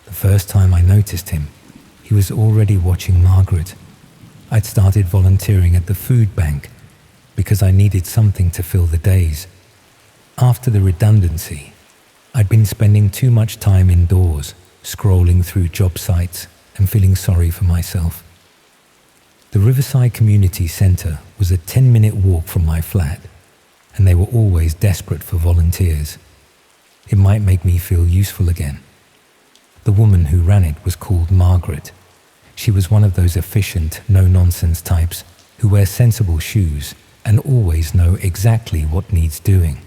The first time I noticed him, he was already watching Margaret. I'd started volunteering at the food bank because I needed something to fill the days. After the redundancy, I'd been spending too much time indoors, scrolling through job sites and feeling sorry for myself. The Riverside Community Centre was a 10-minute walk from my flat, and they were always desperate for volunteers. It might make me feel useful again. The woman who ran it was called Margaret. She was one of those efficient, no-nonsense types who wear sensible shoes and always know exactly what needs doing.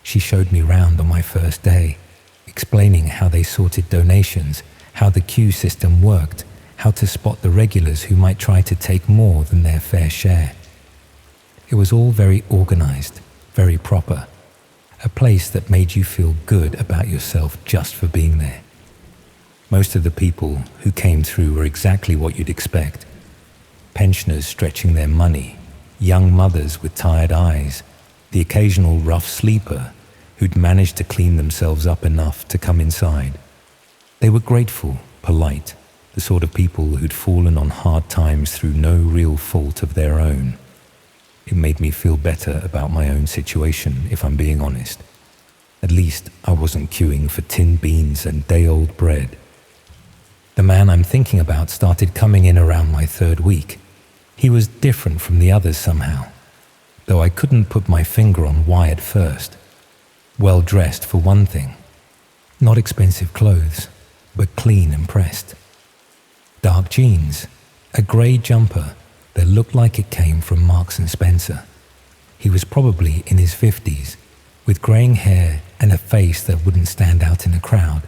She showed me round on my first day, explaining how they sorted donations, how the queue system worked, how to spot the regulars who might try to take more than their fair share. It was all very organized, very proper, a place that made you feel good about yourself just for being there. Most of the people who came through were exactly what you'd expect. Pensioners stretching their money, young mothers with tired eyes, the occasional rough sleeper who'd managed to clean themselves up enough to come inside. They were grateful, polite, the sort of people who'd fallen on hard times through no real fault of their own. It made me feel better about my own situation, if I'm being honest. At least I wasn't queuing for tin beans and day-old bread. The man I'm thinking about started coming in around my third week. He was different from the others somehow, though I couldn't put my finger on why at first. Well dressed for one thing. Not expensive clothes, but clean and pressed. Dark jeans, a grey jumper that looked like it came from Marks and Spencer. He was probably in his 50s, with greying hair and a face that wouldn't stand out in a crowd.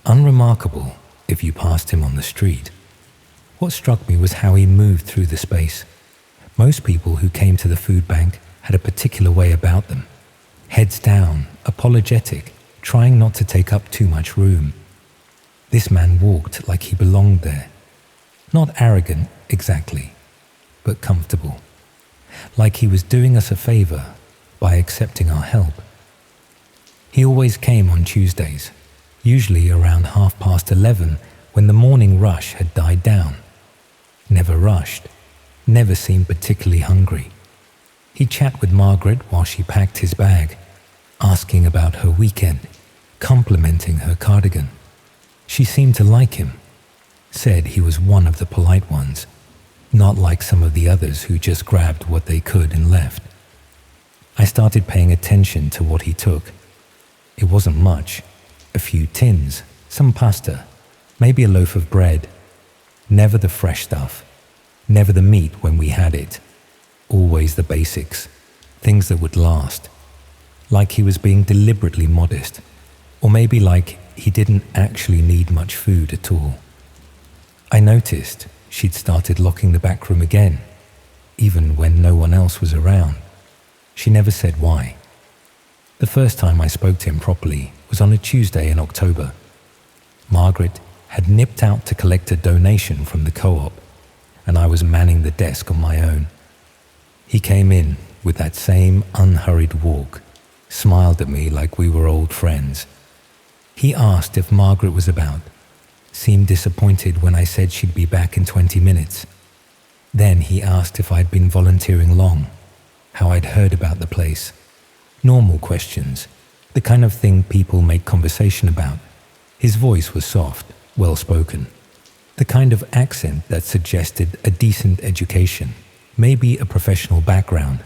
Unremarkable if you passed him on the street. What struck me was how he moved through the space. Most people who came to the food bank had a particular way about them. Heads down, apologetic, trying not to take up too much room. This man walked like he belonged there. Not arrogant, exactly, but comfortable. Like he was doing us a favor by accepting our help. He always came on Tuesdays, usually around 11:30 when the morning rush had died down. Never rushed, never seemed particularly hungry. He'd chat with Margaret while she packed his bag, asking about her weekend, complimenting her cardigan. She seemed to like him, said he was one of the polite ones, not like some of the others who just grabbed what they could and left. I started paying attention to what he took. It wasn't much. A few tins, some pasta, maybe a loaf of bread. Never the fresh stuff, never the meat when we had it. Always the basics, things that would last. Like he was being deliberately modest, or maybe like he didn't actually need much food at all. I noticed she'd started locking the back room again, even when no one else was around. She never said why. The first time I spoke to him properly was on a Tuesday in October. Margaret had nipped out to collect a donation from the co-op, and I was manning the desk on my own. He came in with that same unhurried walk, smiled at me like we were old friends. He asked if Margaret was about, seemed disappointed when I said she'd be back in 20 minutes. Then he asked if I'd been volunteering long, how I'd heard about the place. Normal questions, the kind of thing people make conversation about. His voice was soft, well-spoken, the kind of accent that suggested a decent education, maybe a professional background.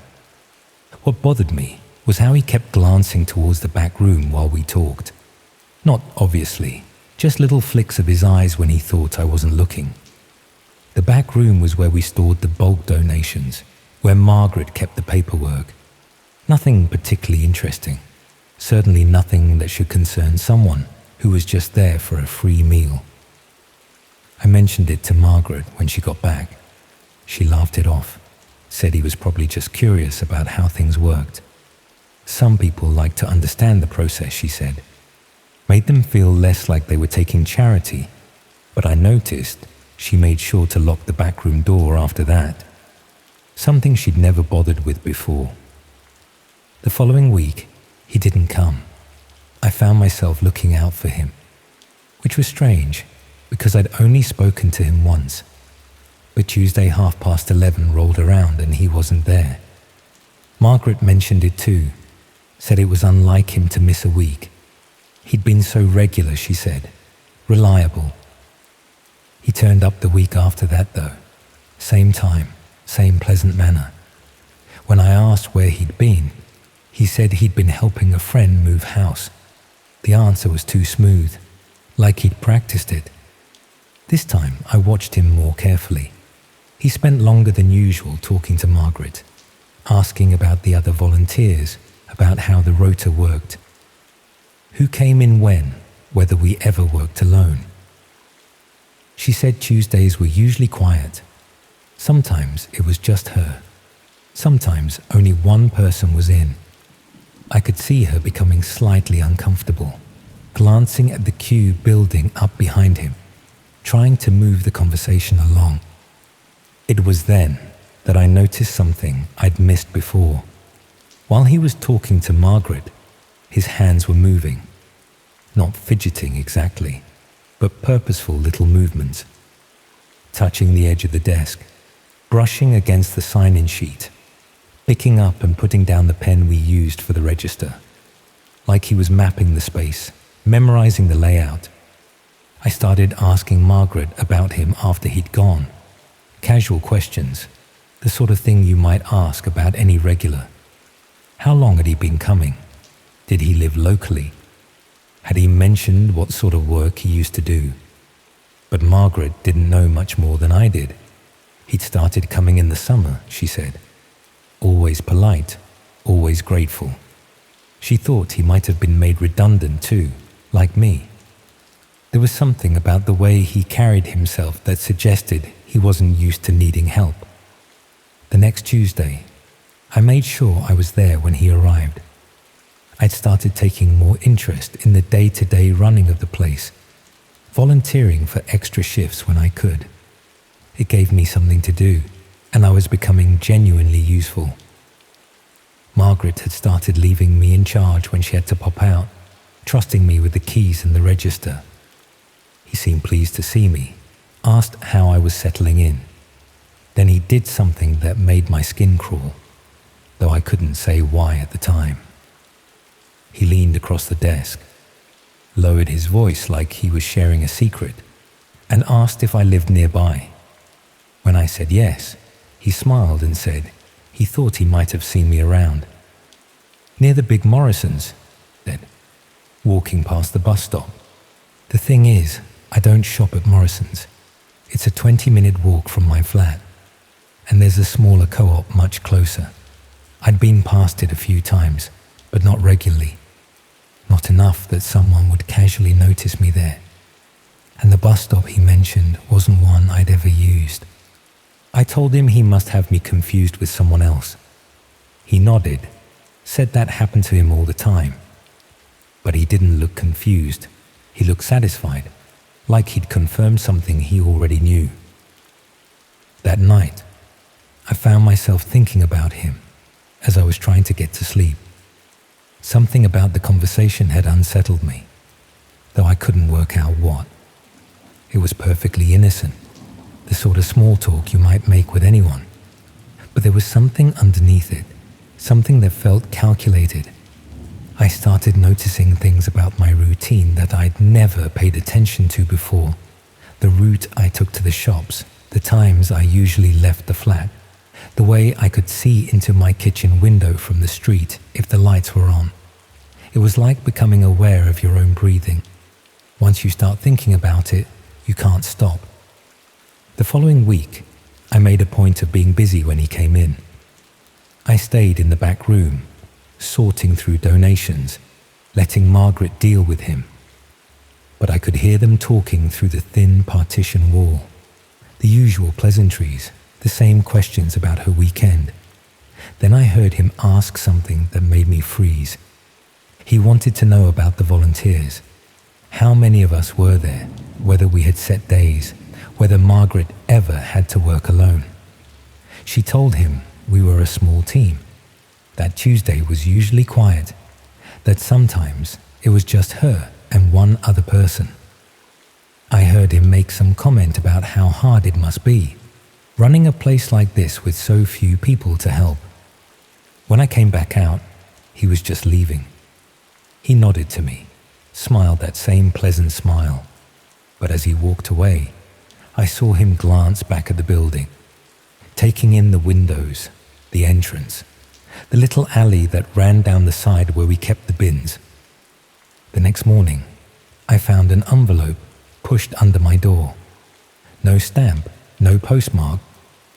What bothered me was how he kept glancing towards the back room while we talked. Not obviously, just little flicks of his eyes when he thought I wasn't looking. The back room was where we stored the bulk donations, where Margaret kept the paperwork. Nothing particularly interesting. Certainly nothing that should concern someone who was just there for a free meal. I mentioned it to Margaret when she got back. She laughed it off, said he was probably just curious about how things worked. Some people like to understand the process, she said. Made them feel less like they were taking charity, but I noticed she made sure to lock the backroom door after that. Something she'd never bothered with before. The following week, he didn't come. I found myself looking out for him. which was strange because I'd only spoken to him once. But Tuesday 11:30 rolled around and he wasn't there. Margaret mentioned it too, said it was unlike him to miss a week. He'd been so regular, she said, reliable. He turned up the week after that though, same time, same pleasant manner. When I asked where he'd been, he said he'd been helping a friend move house. The answer was too smooth, like he'd practiced it. This time I watched him more carefully. He spent longer than usual talking to Margaret, asking about the other volunteers, about how the rota worked. Who came in when, whether we ever worked alone. She said Tuesdays were usually quiet. Sometimes it was just her. Sometimes only one person was in. I could see her becoming slightly uncomfortable, glancing at the queue building up behind him, trying to move the conversation along. It was then that I noticed something I'd missed before. While he was talking to Margaret, his hands were moving. Not fidgeting exactly, but purposeful little movements. Touching the edge of the desk, brushing against the sign-in sheet, picking up and putting down the pen we used for the register. Like he was mapping the space, memorizing the layout. I started asking Margaret about him after he'd gone. Casual questions, the sort of thing you might ask about any regular. How long had he been coming? Did he live locally? Had he mentioned what sort of work he used to do? But Margaret didn't know much more than I did. He'd started coming in the summer, she said. Always polite, always grateful. She thought he might have been made redundant too, like me. There was something about the way he carried himself that suggested he wasn't used to needing help. The next Tuesday, I made sure I was there when he arrived. I'd started taking more interest in the day-to-day running of the place, volunteering for extra shifts when I could. It gave me something to do, and I was becoming genuinely useful. Margaret had started leaving me in charge when she had to pop out, trusting me with the keys and the register. He seemed pleased to see me, asked how I was settling in. Then he did something that made my skin crawl, though I couldn't say why at the time. He leaned across the desk, lowered his voice like he was sharing a secret, and asked if I lived nearby. When I said yes, he smiled and said he thought he might have seen me around. Near the big Morrisons, then, walking past the bus stop. The thing is, I don't shop at Morrisons. It's a 20-minute walk from my flat, and there's a smaller co-op much closer. I'd been past it a few times, but not regularly. Not enough that someone would casually notice me there. And the bus stop he mentioned wasn't one I'd ever used. I told him he must have me confused with someone else. He nodded, said that happened to him all the time. But he didn't look confused. He looked satisfied, like he'd confirmed something he already knew. That night, I found myself thinking about him as I was trying to get to sleep. Something about the conversation had unsettled me, though I couldn't work out what. It was perfectly innocent, the sort of small talk you might make with anyone. But there was something underneath it, something that felt calculated. I started noticing things about my routine that I'd never paid attention to before. The route I took to the shops, the times I usually left the flat, the way I could see into my kitchen window from the street if the lights were on. It was like becoming aware of your own breathing. Once you start thinking about it, you can't stop. The following week, I made a point of being busy when he came in. I stayed in the back room, sorting through donations, letting Margaret deal with him. But I could hear them talking through the thin partition wall. The usual pleasantries, the same questions about her weekend. Then I heard him ask something that made me freeze. He wanted to know about the volunteers. How many of us were there, whether we had set days, whether Margaret ever had to work alone. She told him we were a small team, that Tuesday was usually quiet, that sometimes it was just her and one other person. I heard him make some comment about how hard it must be, running a place like this with so few people to help. When I came back out, he was just leaving. He nodded to me, smiled that same pleasant smile, but as he walked away, I saw him glance back at the building, taking in the windows, the entrance, the little alley that ran down the side where we kept the bins. The next morning, I found an envelope pushed under my door. No stamp, no postmark,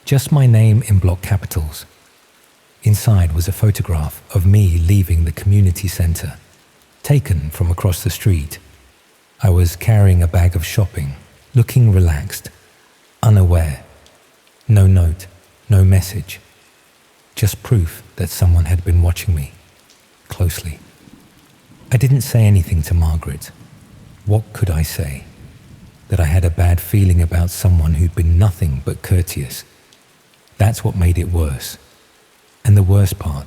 just my name in block capitals. Inside was a photograph of me leaving the community center, taken from across the street. I was carrying a bag of shopping, looking relaxed, unaware. No note, no message. Just proof that someone had been watching me closely. I didn't say anything to Margaret. What could I say? That I had a bad feeling about someone who'd been nothing but courteous. That's what made it worse. And the worst part,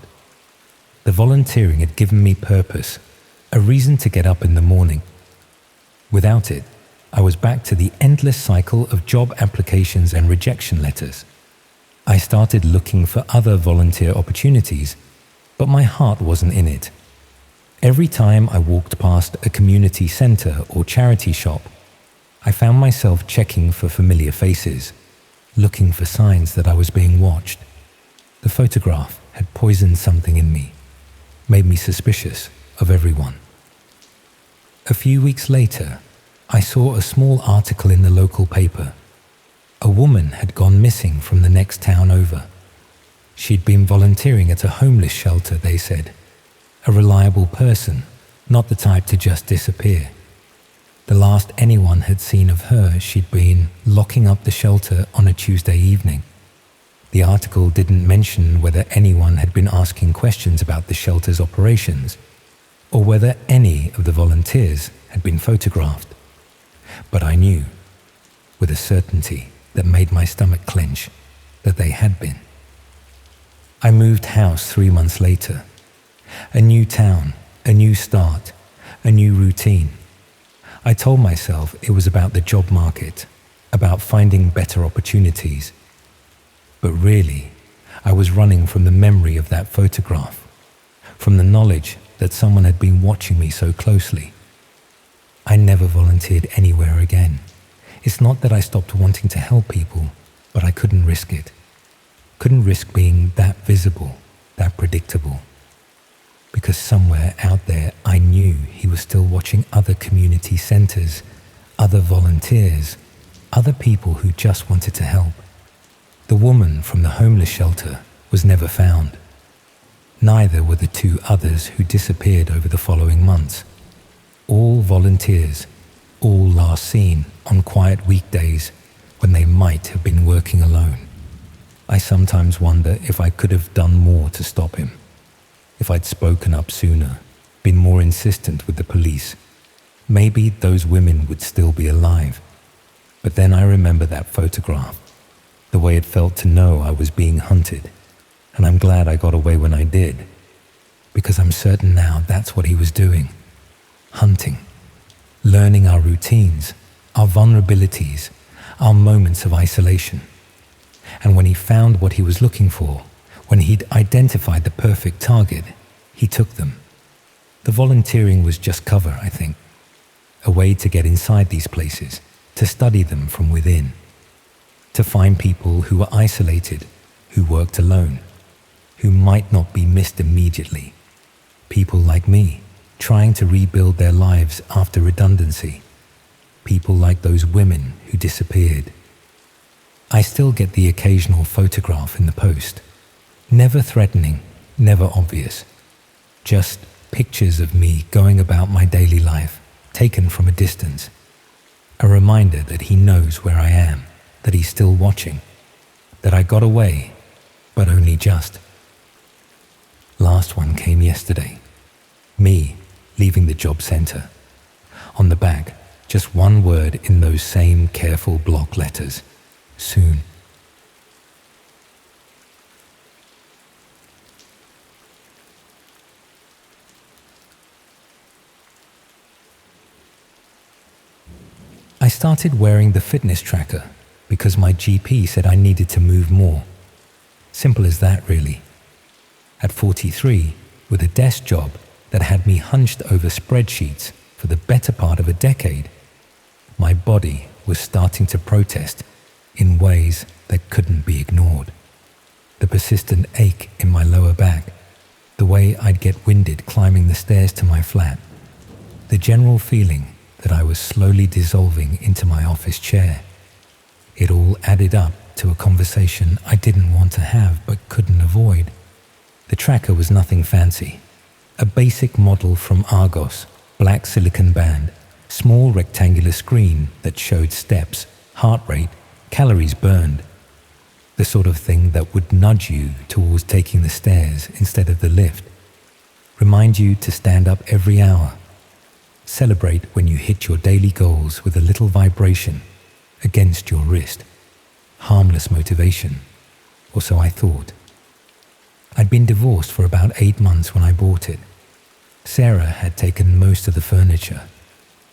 the volunteering had given me purpose, a reason to get up in the morning. Without it, I was back to the endless cycle of job applications and rejection letters. I started looking for other volunteer opportunities, but my heart wasn't in it. Every time I walked past a community center or charity shop, I found myself checking for familiar faces, looking for signs that I was being watched. The photograph had poisoned something in me, made me suspicious of everyone. A few weeks later, I saw a small article in the local paper. A woman had gone missing from the next town over. She'd been volunteering at a homeless shelter, they said. A reliable person, not the type to just disappear. The last anyone had seen of her, she'd been locking up the shelter on a Tuesday evening. The article didn't mention whether anyone had been asking questions about the shelter's operations, or whether any of the volunteers had been photographed. But I knew, with a certainty that made my stomach clench, that they had been. I moved house 3 months later. A new town, a new start, a new routine. I told myself it was about the job market, about finding better opportunities. But really, I was running from the memory of that photograph, from the knowledge that someone had been watching me so closely. I never volunteered anywhere again. It's not that I stopped wanting to help people, but I couldn't risk it. Couldn't risk being that visible, that predictable. Because somewhere out there I knew he was still watching other community centers, other volunteers, other people who just wanted to help. The woman from the homeless shelter was never found. Neither were the 2 others who disappeared over the following months. All volunteers, all last seen on quiet weekdays when they might have been working alone. I sometimes wonder if I could have done more to stop him. If I'd spoken up sooner, been more insistent with the police, maybe those women would still be alive. But then I remember that photograph, the way it felt to know I was being hunted, and I'm glad I got away when I did, because I'm certain now that's what he was doing. Hunting, learning our routines, our vulnerabilities, our moments of isolation. And when he found what he was looking for, when he'd identified the perfect target, he took them. The volunteering was just cover, I think. A way to get inside these places, to study them from within. To find people who were isolated, who worked alone, who might not be missed immediately. People like me, trying to rebuild their lives after redundancy. People like those women who disappeared. I still get the occasional photograph in the post. Never threatening, never obvious. Just pictures of me going about my daily life, taken from a distance. A reminder that he knows where I am, that he's still watching, that I got away, but only just. Last one came yesterday. Me leaving the job center. On the back, just one word in those same careful block letters. Soon. I started wearing the fitness tracker because my GP said I needed to move more. Simple as that, really. At 43, with a desk job that had me hunched over spreadsheets for the better part of a decade, my body was starting to protest in ways that couldn't be ignored. The persistent ache in my lower back, the way I'd get winded climbing the stairs to my flat, the general feeling that I was slowly dissolving into my office chair. It all added up to a conversation I didn't want to have but couldn't avoid. The tracker was nothing fancy. A basic model from Argos, black silicon band, small rectangular screen that showed steps, heart rate, calories burned. The sort of thing that would nudge you towards taking the stairs instead of the lift. Remind you to stand up every hour. Celebrate when you hit your daily goals with a little vibration against your wrist. Harmless motivation, or so I thought. I'd been divorced for about 8 months when I bought it. Sarah had taken most of the furniture,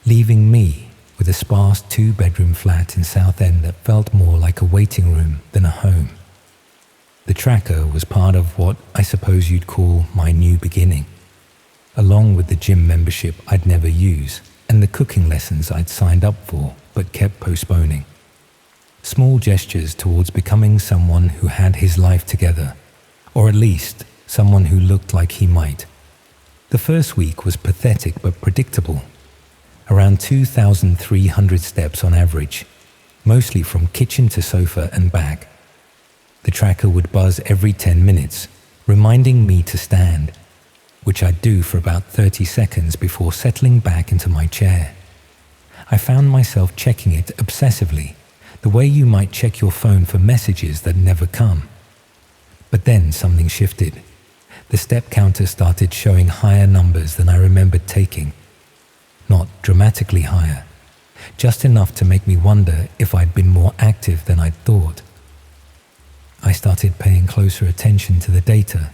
leaving me with a sparse 2-bedroom flat in Southend that felt more like a waiting room than a home. The tracker was part of what I suppose you'd call my new beginning, along with the gym membership I'd never use and the cooking lessons I'd signed up for but kept postponing. Small gestures towards becoming someone who had his life together, or at least someone who looked like he might. The first week was pathetic but predictable. Around 2,300 steps on average, mostly from kitchen to sofa and back. The tracker would buzz every 10 minutes, reminding me to stand, which I'd do for about 30 seconds before settling back into my chair. I found myself checking it obsessively, the way you might check your phone for messages that never come. But then something shifted. The step counter started showing higher numbers than I remembered taking. Not dramatically higher, just enough to make me wonder if I'd been more active than I'd thought. I started paying closer attention to the data,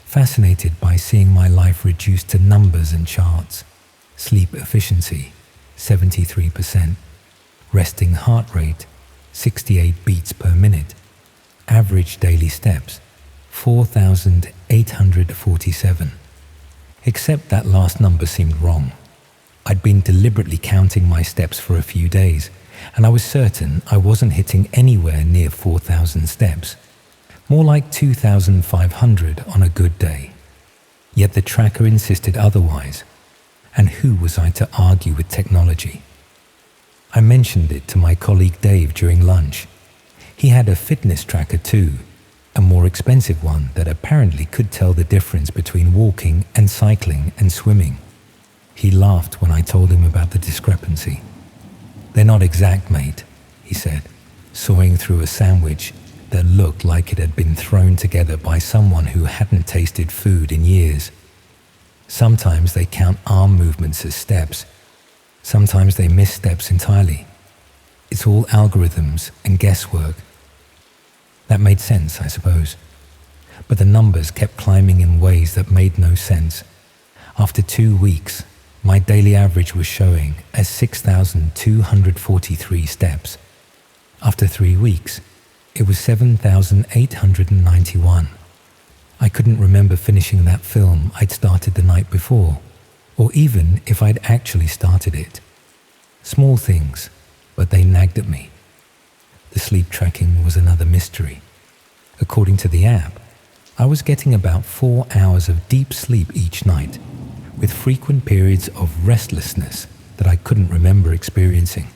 fascinated by seeing my life reduced to numbers and charts. Sleep efficiency, 73%. Resting heart rate, 68 beats per minute. Average daily steps, 4,847. Except that last number seemed wrong. I'd been deliberately counting my steps for a few days, and I was certain I wasn't hitting anywhere near 4,000 steps. More like 2,500 on a good day. Yet the tracker insisted otherwise, and who was I to argue with technology? I mentioned it to my colleague Dave during lunch. He had a fitness tracker too, a more expensive one that apparently could tell the difference between walking and cycling and swimming. He laughed when I told him about the discrepancy. "They're not exact, mate," he said, sawing through a sandwich that looked like it had been thrown together by someone who hadn't tasted food in years. Sometimes they count arm movements as steps. Sometimes they miss steps entirely. It's all algorithms and guesswork. That made sense, I suppose. But the numbers kept climbing in ways that made no sense. After 2 weeks, my daily average was showing as 6,243 steps. After 3 weeks, it was 7,891. I couldn't remember finishing that film I'd started the night before, or even if I'd actually started it. Small things, but they nagged at me. The sleep tracking was another mystery. According to the app, I was getting about 4 hours of deep sleep each night, with frequent periods of restlessness that I couldn't remember experiencing.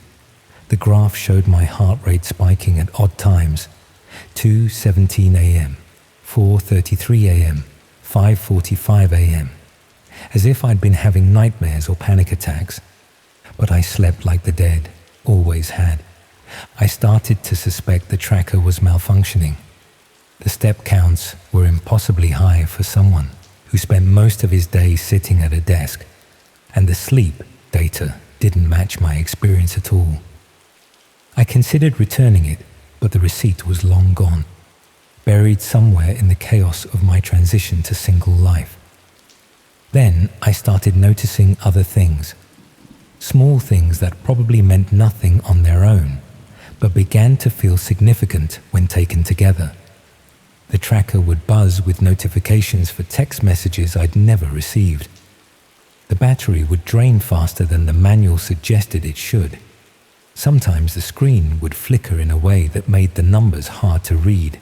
The graph showed my heart rate spiking at odd times: 2:17 a.m., 4:33 a.m., 5:45 a.m., as if I'd been having nightmares or panic attacks. But I slept like the dead, always had. I started to suspect the tracker was malfunctioning. The step counts were impossibly high for someone who spent most of his day sitting at a desk, and the sleep data didn't match my experience at all. I considered returning it, but the receipt was long gone, buried somewhere in the chaos of my transition to single life. Then I started noticing other things. Small things that probably meant nothing on their own, but began to feel significant when taken together. The tracker would buzz with notifications for text messages I'd never received. The battery would drain faster than the manual suggested it should. Sometimes the screen would flicker in a way that made the numbers hard to read.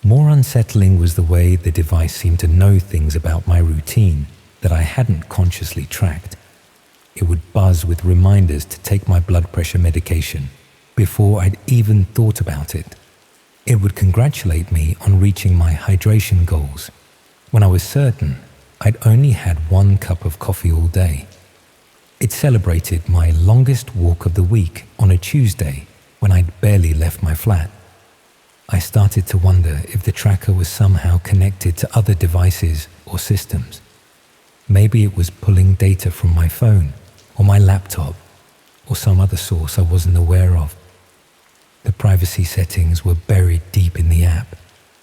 More unsettling was the way the device seemed to know things about my routine that I hadn't consciously tracked. It would buzz with reminders to take my blood pressure medication before I'd even thought about it. It would congratulate me on reaching my hydration goals when I was certain I'd only had 1 cup of coffee all day. It celebrated my longest walk of the week on a Tuesday when I'd barely left my flat. I started to wonder if the tracker was somehow connected to other devices or systems. Maybe it was pulling data from my phone or my laptop or some other source I wasn't aware of. The privacy settings were buried deep in the app,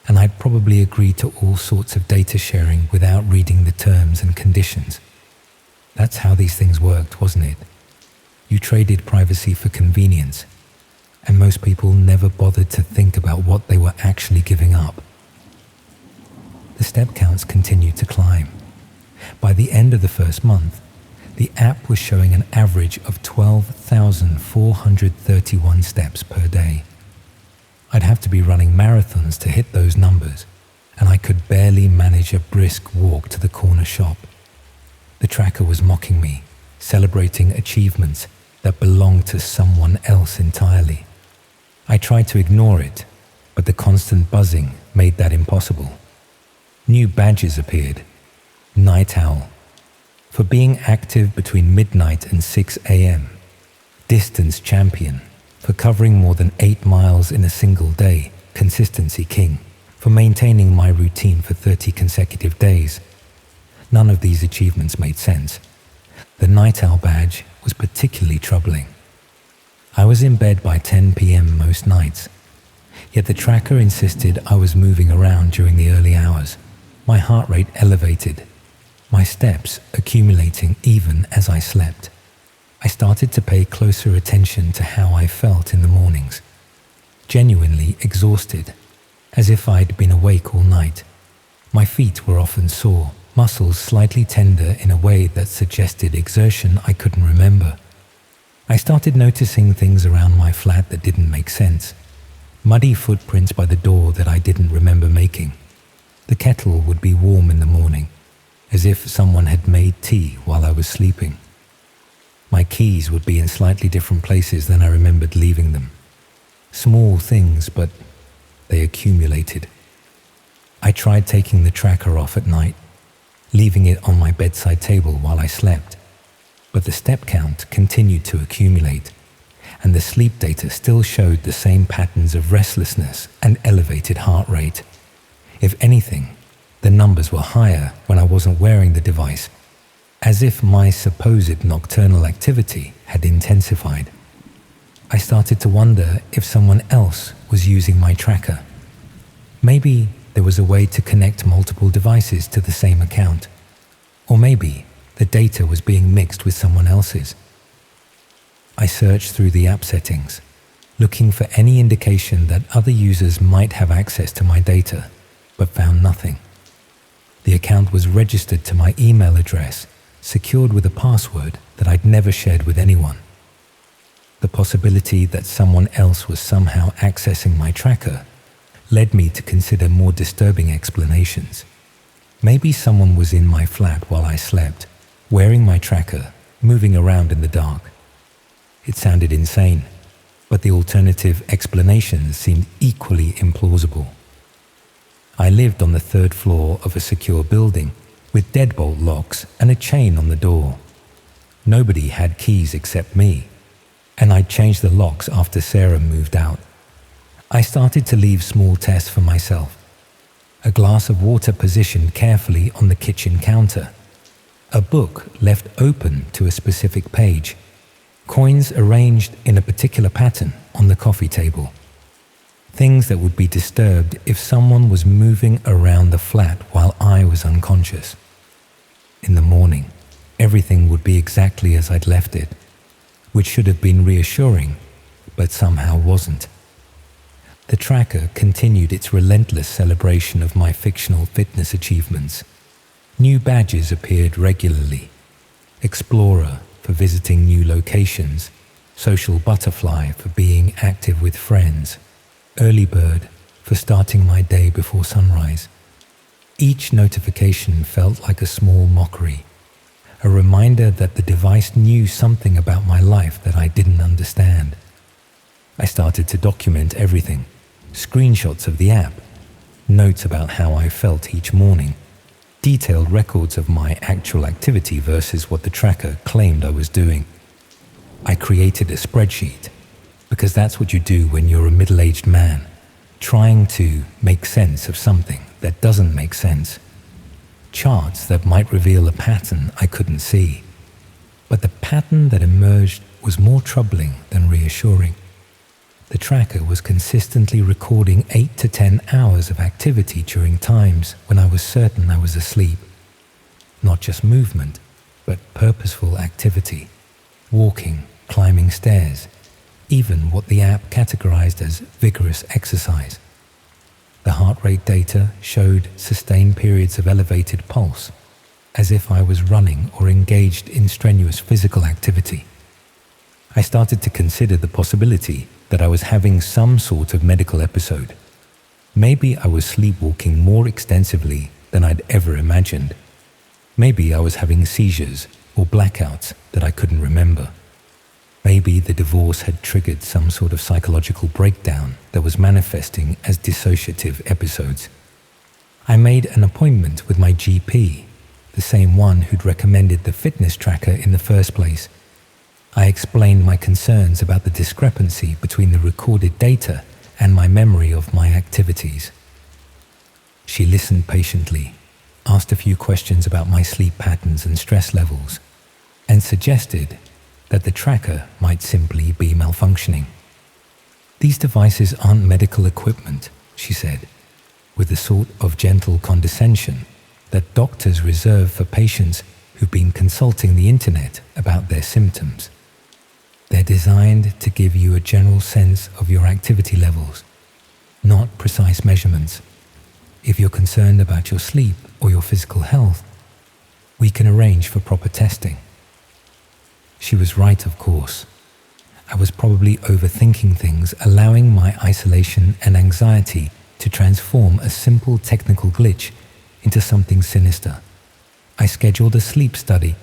and I'd probably agreed to all sorts of data sharing without reading the terms and conditions. That's how these things worked, wasn't it? You traded privacy for convenience, and most people never bothered to think about what they were actually giving up. The step counts continued to climb. By the end of the first month, the app was showing an average of 12,431 steps per day. I'd have to be running marathons to hit those numbers, and I could barely manage a brisk walk to the corner shop. The tracker was mocking me, celebrating achievements that belonged to someone else entirely. I tried to ignore it, but the constant buzzing made that impossible. New badges appeared. Night owl, for being active between midnight and 6 a.m. Distance champion, for covering more than 8 miles in a single day. Consistency king, for maintaining my routine for 30 consecutive days. None of these achievements made sense. The night owl badge was particularly troubling. I was in bed by 10 p.m. most nights, yet the tracker insisted I was moving around during the early hours. My heart rate elevated, my steps accumulating even as I slept. I started to pay closer attention to how I felt in the mornings, genuinely exhausted, as if I'd been awake all night. My feet were often sore, muscles slightly tender in a way that suggested exertion I couldn't remember. I started noticing things around my flat that didn't make sense. Muddy footprints by the door that I didn't remember making. The kettle would be warm in the morning, as if someone had made tea while I was sleeping. My keys would be in slightly different places than I remembered leaving them. Small things, but they accumulated. I tried taking the tracker off at night, leaving it on my bedside table while I slept, but the step count continued to accumulate, and the sleep data still showed the same patterns of restlessness and elevated heart rate. If anything, the numbers were higher when I wasn't wearing the device, as if my supposed nocturnal activity had intensified. I started to wonder if someone else was using my tracker. Maybe there was a way to connect multiple devices to the same account, or maybe the data was being mixed with someone else's. I searched through the app settings, looking for any indication that other users might have access to my data, but found nothing. The account was registered to my email address, secured with a password that I'd never shared with anyone. The possibility that someone else was somehow accessing my tracker led me to consider more disturbing explanations. Maybe someone was in my flat while I slept, wearing my tracker, moving around in the dark. It sounded insane, but the alternative explanations seemed equally implausible. I lived on the 3rd floor of a secure building with deadbolt locks and a chain on the door. Nobody had keys except me, and I'd changed the locks after Sarah moved out. I started to leave small tests for myself. A glass of water positioned carefully on the kitchen counter. A book left open to a specific page. Coins arranged in a particular pattern on the coffee table. Things that would be disturbed if someone was moving around the flat while I was unconscious. In the morning, everything would be exactly as I'd left it, which should have been reassuring, but somehow wasn't. The tracker continued its relentless celebration of my fictional fitness achievements. New badges appeared regularly: Explorer for visiting new locations, Social Butterfly for being active with friends, Early Bird for starting my day before sunrise. Each notification felt like a small mockery, a reminder that the device knew something about my life that I didn't understand. I started to document everything: screenshots of the app, notes about how I felt each morning, detailed records of my actual activity versus what the tracker claimed I was doing. I created a spreadsheet, because that's what you do when you're a middle-aged man, trying to make sense of something that doesn't make sense. Charts that might reveal a pattern I couldn't see. But the pattern that emerged was more troubling than reassuring. The tracker was consistently recording 8 to 10 hours of activity during times when I was certain I was asleep. Not just movement, but purposeful activity. Walking, climbing stairs, even what the app categorized as vigorous exercise. The heart rate data showed sustained periods of elevated pulse, as if I was running or engaged in strenuous physical activity. I started to consider the possibility that I was having some sort of medical episode. Maybe I was sleepwalking more extensively than I'd ever imagined. Maybe I was having seizures or blackouts that I couldn't remember. Maybe the divorce had triggered some sort of psychological breakdown that was manifesting as dissociative episodes. I made an appointment with my GP, the same one who'd recommended the fitness tracker in the first place. I explained my concerns about the discrepancy between the recorded data and my memory of my activities. She listened patiently, asked a few questions about my sleep patterns and stress levels, and suggested that the tracker might simply be malfunctioning. "These devices aren't medical equipment," she said, with the sort of gentle condescension that doctors reserve for patients who've been consulting the internet about their symptoms. "They're designed to give you a general sense of your activity levels, not precise measurements. If you're concerned about your sleep or your physical health, we can arrange for proper testing." She was right, of course. I was probably overthinking things, allowing my isolation and anxiety to transform a simple technical glitch into something sinister. I scheduled a sleep study,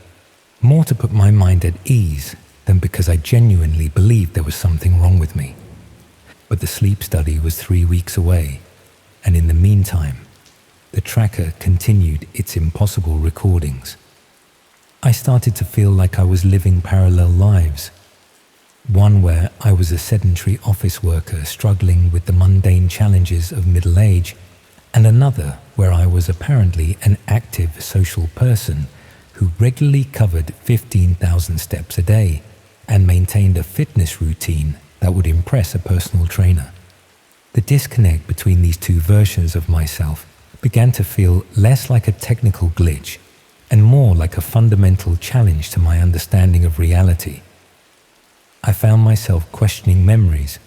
more to put my mind at ease than because I genuinely believed there was something wrong with me. But the sleep study was 3 weeks away, and in the meantime, the tracker continued its impossible recordings. I started to feel like I was living parallel lives. One where I was a sedentary office worker struggling with the mundane challenges of middle age, and another where I was apparently an active social person who regularly covered 15,000 steps a day and maintained a fitness routine that would impress a personal trainer. The disconnect between these two versions of myself began to feel less like a technical glitch and more like a fundamental challenge to my understanding of reality. I found myself questioning memories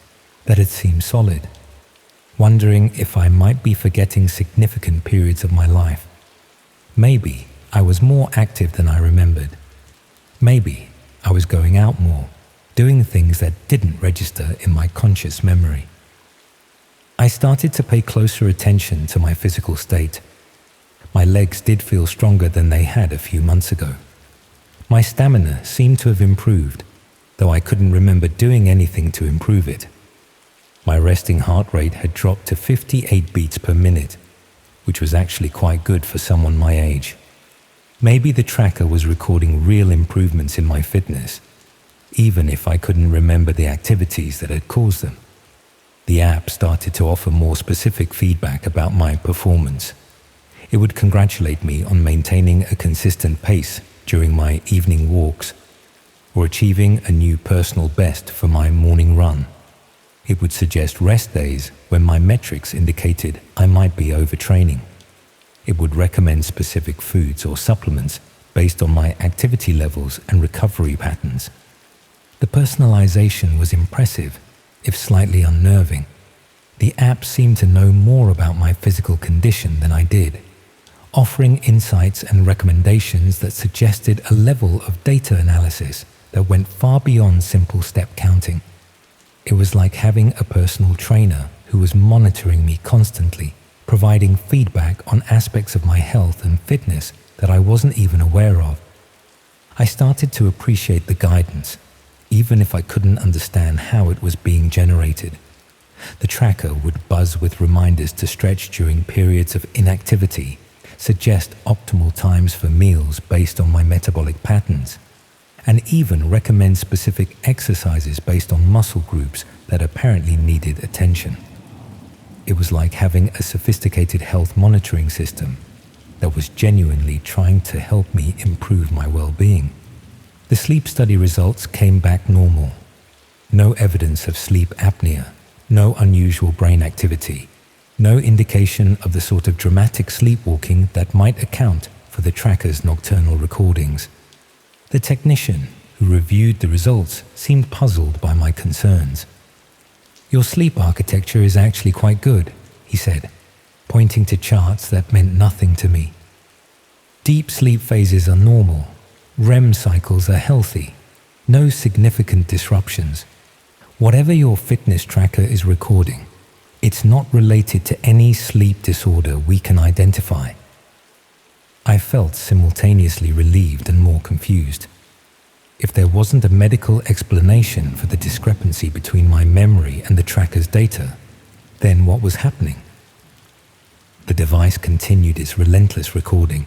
that had seemed solid, wondering if I might be forgetting significant periods of my life. Maybe I was more active than I remembered. Maybe I was going out more, doing things that didn't register in my conscious memory. I started to pay closer attention to my physical state. My legs did feel stronger than they had a few months ago. My stamina seemed to have improved, though I couldn't remember doing anything to improve it. My resting heart rate had dropped to 58 beats per minute, which was actually quite good for someone my age. Maybe the tracker was recording real improvements in my fitness, even if I couldn't remember the activities that had caused them. The app started to offer more specific feedback about my performance. It would congratulate me on maintaining a consistent pace during my evening walks, or achieving a new personal best for my morning run. It would suggest rest days when my metrics indicated I might be overtraining. It would recommend specific foods or supplements based on my activity levels and recovery patterns. The personalization was impressive, if slightly unnerving. The app seemed to know more about my physical condition than I did, offering insights and recommendations that suggested a level of data analysis that went far beyond simple step counting. It was like having a personal trainer who was monitoring me constantly, providing feedback on aspects of my health and fitness that I wasn't even aware of. I started to appreciate the guidance, even if I couldn't understand how it was being generated. The tracker would buzz with reminders to stretch during periods of inactivity, suggest optimal times for meals based on my metabolic patterns, and even recommend specific exercises based on muscle groups that apparently needed attention. It was like having a sophisticated health monitoring system that was genuinely trying to help me improve my well-being. The sleep study results came back normal. No evidence of sleep apnea, no unusual brain activity, no indication of the sort of dramatic sleepwalking that might account for the tracker's nocturnal recordings. The technician who reviewed the results seemed puzzled by my concerns. "Your sleep architecture is actually quite good," he said, pointing to charts that meant nothing to me. "Deep sleep phases are normal. REM cycles are healthy. No significant disruptions. Whatever your fitness tracker is recording, it's not related to any sleep disorder we can identify." I felt simultaneously relieved and more confused. If there wasn't a medical explanation for the discrepancy between my memory and the tracker's data, then what was happening? The device continued its relentless recording,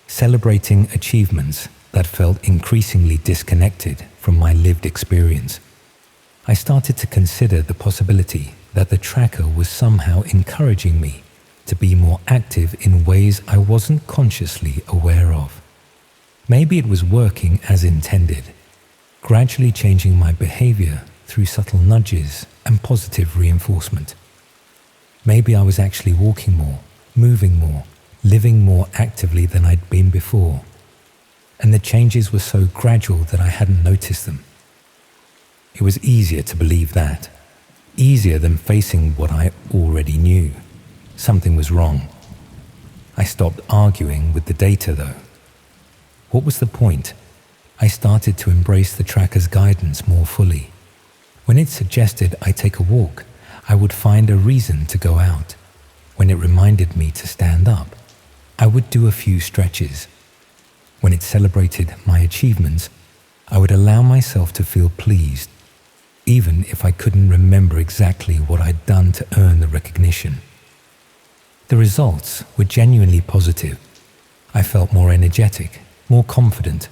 celebrating achievements that felt increasingly disconnected from my lived experience. I started to consider the possibility that the tracker was somehow encouraging me to be more active in ways I wasn't consciously aware of. Maybe it was working as intended, gradually changing my behavior through subtle nudges and positive reinforcement. Maybe I was actually walking more, moving more, living more actively than I'd been before. And the changes were so gradual that I hadn't noticed them. It was easier to believe that, easier than facing what I already knew. Something was wrong. I stopped arguing with the data though. What was the point? I started to embrace the tracker's guidance more fully. When it suggested I take a walk, I would find a reason to go out. When it reminded me to stand up, I would do a few stretches. When it celebrated my achievements, I would allow myself to feel pleased, even if I couldn't remember exactly what I'd done to earn the recognition. The results were genuinely positive. I felt more energetic, more confident,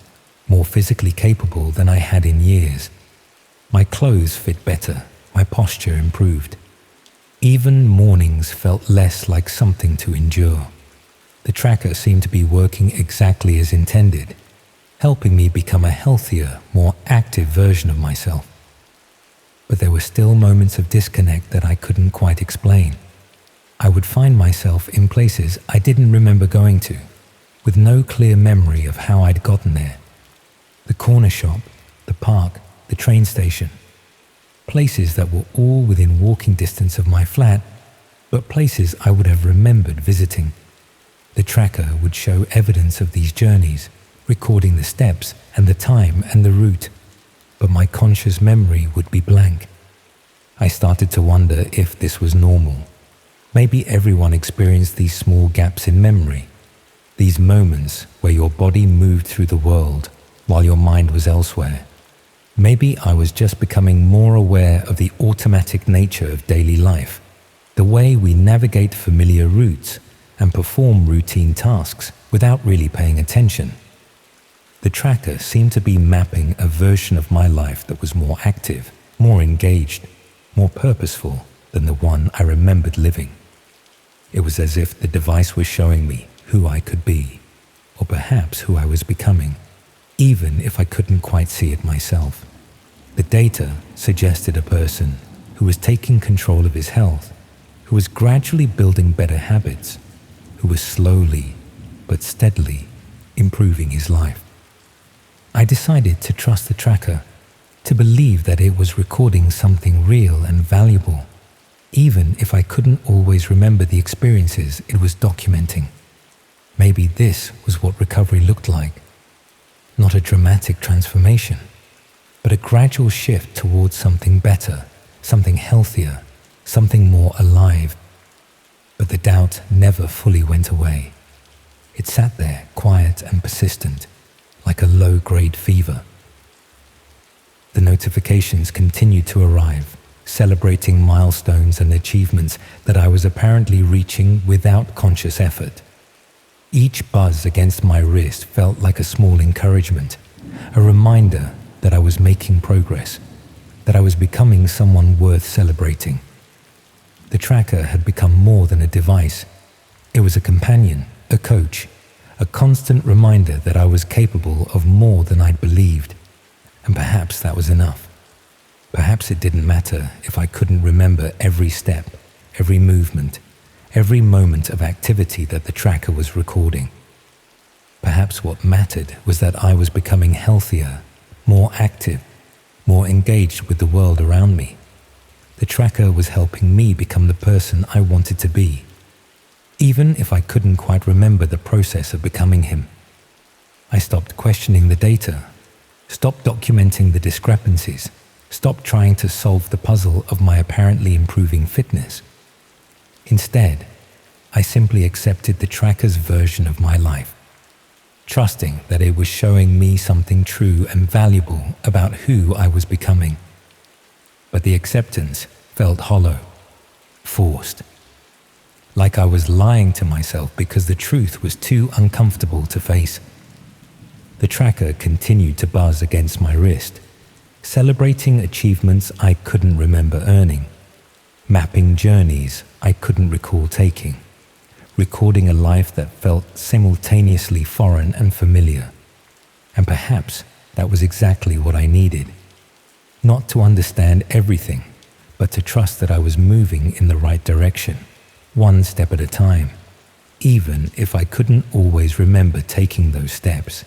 more physically capable than I had in years. My clothes fit better, my posture improved. Even mornings felt less like something to endure. The tracker seemed to be working exactly as intended, helping me become a healthier, more active version of myself. But there were still moments of disconnect that I couldn't quite explain. I would find myself in places I didn't remember going to, with no clear memory of how I'd gotten there. The corner shop, the park, the train station. Places that were all within walking distance of my flat, but places I would have remembered visiting. The tracker would show evidence of these journeys, recording the steps and the time and the route, but my conscious memory would be blank. I started to wonder if this was normal. Maybe everyone experienced these small gaps in memory, these moments where your body moved through the world while your mind was elsewhere. Maybe I was just becoming more aware of the automatic nature of daily life, the way we navigate familiar routes and perform routine tasks without really paying attention. The tracker seemed to be mapping a version of my life that was more active, more engaged, more purposeful than the one I remembered living. It was as if the device was showing me who I could be, or perhaps who I was becoming, even if I couldn't quite see it myself. The data suggested a person who was taking control of his health, who was gradually building better habits, who was slowly but steadily improving his life. I decided to trust the tracker, to believe that it was recording something real and valuable, even if I couldn't always remember the experiences it was documenting. Maybe this was what recovery looked like. Not a dramatic transformation, but a gradual shift towards something better, something healthier, something more alive. But the doubt never fully went away. It sat there, quiet and persistent, like a low-grade fever. The notifications continued to arrive, celebrating milestones and achievements that I was apparently reaching without conscious effort. Each buzz against my wrist felt like a small encouragement, a reminder that I was making progress, that I was becoming someone worth celebrating. The tracker had become more than a device. It was a companion, a coach, a constant reminder that I was capable of more than I'd believed. And perhaps that was enough. Perhaps it didn't matter if I couldn't remember every step, every movement, every moment of activity that the tracker was recording. Perhaps what mattered was that I was becoming healthier, more active, more engaged with the world around me. The tracker was helping me become the person I wanted to be, even if I couldn't quite remember the process of becoming him. I stopped questioning the data, stopped documenting the discrepancies, stopped trying to solve the puzzle of my apparently improving fitness. Instead, I simply accepted the tracker's version of my life, trusting that it was showing me something true and valuable about who I was becoming. But the acceptance felt hollow, forced, like I was lying to myself because the truth was too uncomfortable to face. The tracker continued to buzz against my wrist, celebrating achievements I couldn't remember earning, mapping journeys I couldn't recall taking, recording a life that felt simultaneously foreign and familiar. And perhaps that was exactly what I needed. Not to understand everything, but to trust that I was moving in the right direction, one step at a time, even if I couldn't always remember taking those steps.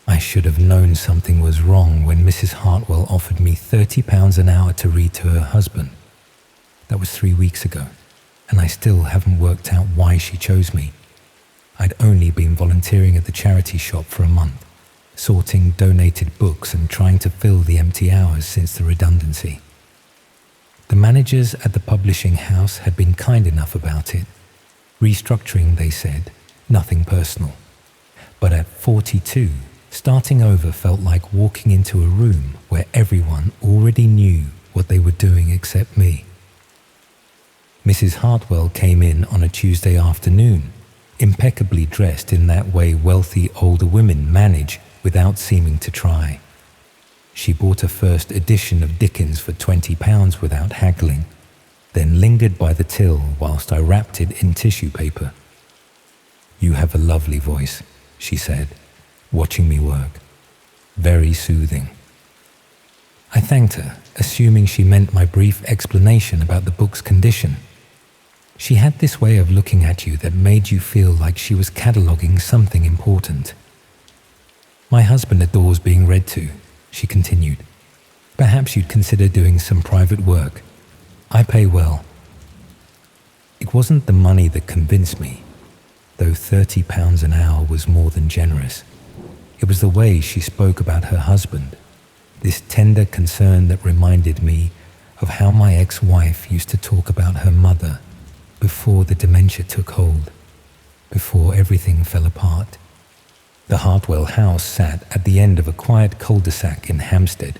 I should have known something was wrong when Mrs. Hartwell offered me £30 an hour to read to her husband. That was 3 weeks ago, and I still haven't worked out why she chose me. I'd only been volunteering at the charity shop for a month, sorting donated books and trying to fill the empty hours since the redundancy. The managers at the publishing house had been kind enough about it. Restructuring, they said, nothing personal. But at 42, starting over felt like walking into a room where everyone already knew what they were doing except me. Mrs. Hartwell came in on a Tuesday afternoon, impeccably dressed in that way wealthy older women manage without seeming to try. She bought a first edition of Dickens for £20 without haggling, then lingered by the till whilst I wrapped it in tissue paper. "You have a lovely voice," she said, watching me work. Very soothing. I thanked her, assuming she meant my brief explanation about the book's condition. She had this way of looking at you that made you feel like she was cataloguing something important. "My husband adores being read to," she continued. "Perhaps you'd consider doing some private work. I pay well." It wasn't the money that convinced me, though £30 an hour was more than generous. It was the way she spoke about her husband, this tender concern that reminded me of how my ex-wife used to talk about her mother before the dementia took hold, before everything fell apart. The Hartwell house sat at the end of a quiet cul-de-sac in Hampstead,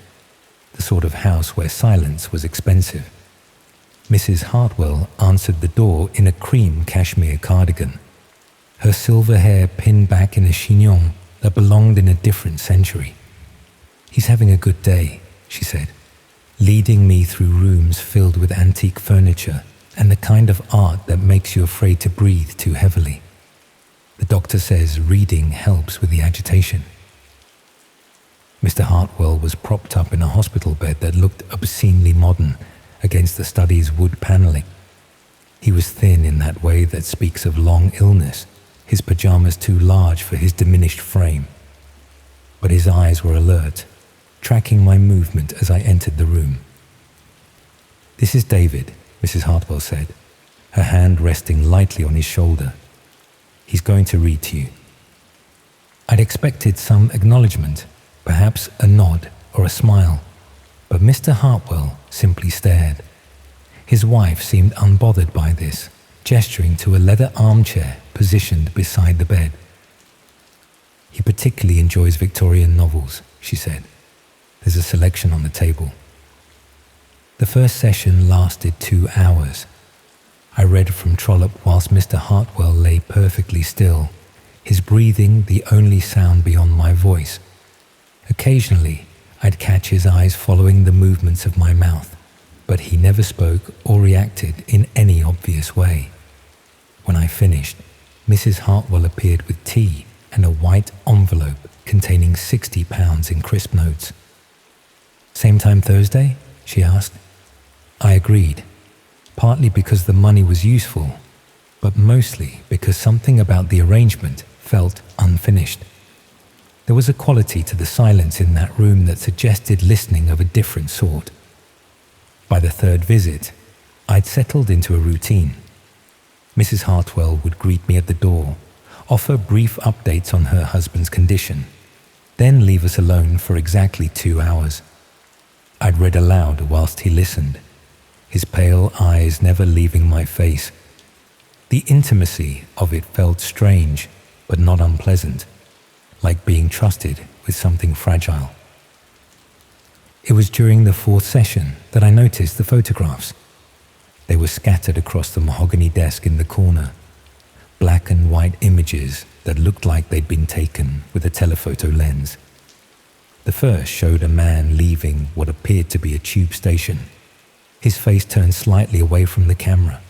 the sort of house where silence was expensive. Mrs. Hartwell answered the door in a cream cashmere cardigan, her silver hair pinned back in a chignon that belonged in a different century. "He's having a good day," she said, leading me through rooms filled with antique furniture and the kind of art that makes you afraid to breathe too heavily. "The doctor says reading helps with the agitation." Mr. Hartwell was propped up in a hospital bed that looked obscenely modern against the study's wood paneling. He was thin in that way that speaks of long illness, his pajamas too large for his diminished frame. But his eyes were alert, tracking my movement as I entered the room. "This is David," Mrs. Hartwell said, her hand resting lightly on his shoulder. "He's going to read to you." I'd expected some acknowledgement, perhaps a nod or a smile, but Mr. Hartwell simply stared. His wife seemed unbothered by this, gesturing to a leather armchair positioned beside the bed. "He particularly enjoys Victorian novels," she said. "There's a selection on the table." The first session lasted 2 hours. I read from Trollope whilst Mr. Hartwell lay perfectly still, his breathing the only sound beyond my voice. Occasionally, I'd catch his eyes following the movements of my mouth, but he never spoke or reacted in any obvious way. When I finished, Mrs. Hartwell appeared with tea and a white envelope containing £60 in crisp notes. "Same time Thursday?" she asked. I agreed, partly because the money was useful, but mostly because something about the arrangement felt unfinished. There was a quality to the silence in that room that suggested listening of a different sort. By the third visit, I'd settled into a routine. Mrs. Hartwell would greet me at the door, offer brief updates on her husband's condition, then leave us alone for exactly 2 hours. I'd read aloud whilst he listened, his pale eyes never leaving my face. The intimacy of it felt strange, but not unpleasant, like being trusted with something fragile. It was during the 4th session that I noticed the photographs. They were scattered across the mahogany desk in the corner, black and white images that looked like they'd been taken with a telephoto lens. The first showed a man leaving what appeared to be a tube station, his face turned slightly away from the camera.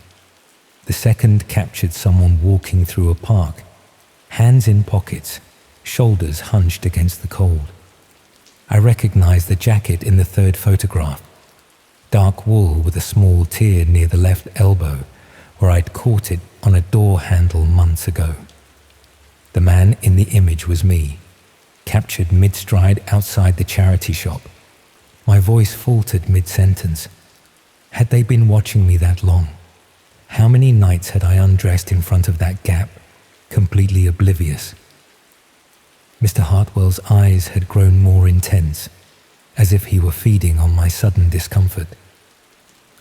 The second captured someone walking through a park, hands in pockets, shoulders hunched against the cold. I recognized the jacket in the third photograph, dark wool with a small tear near the left elbow where I'd caught it on a door handle months ago. The man in the image was me, captured mid-stride outside the charity shop. My voice faltered mid-sentence. Had they been watching me that long? How many nights had I undressed in front of that gap, completely oblivious? Mr. Hartwell's eyes had grown more intense, as if he were feeding on my sudden discomfort.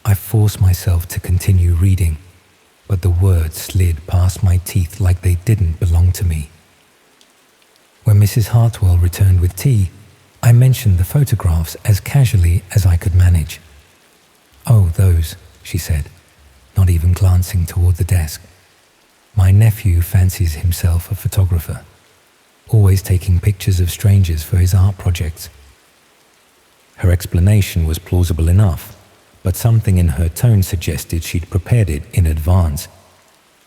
I forced myself to continue reading, but the words slid past my teeth like they didn't belong to me. When Mrs. Hartwell returned with tea, I mentioned the photographs as casually as I could manage. "Oh, those," she said, not even glancing toward the desk. "My nephew fancies himself a photographer, always taking pictures of strangers for his art projects." Her explanation was plausible enough, but something in her tone suggested she'd prepared it in advance.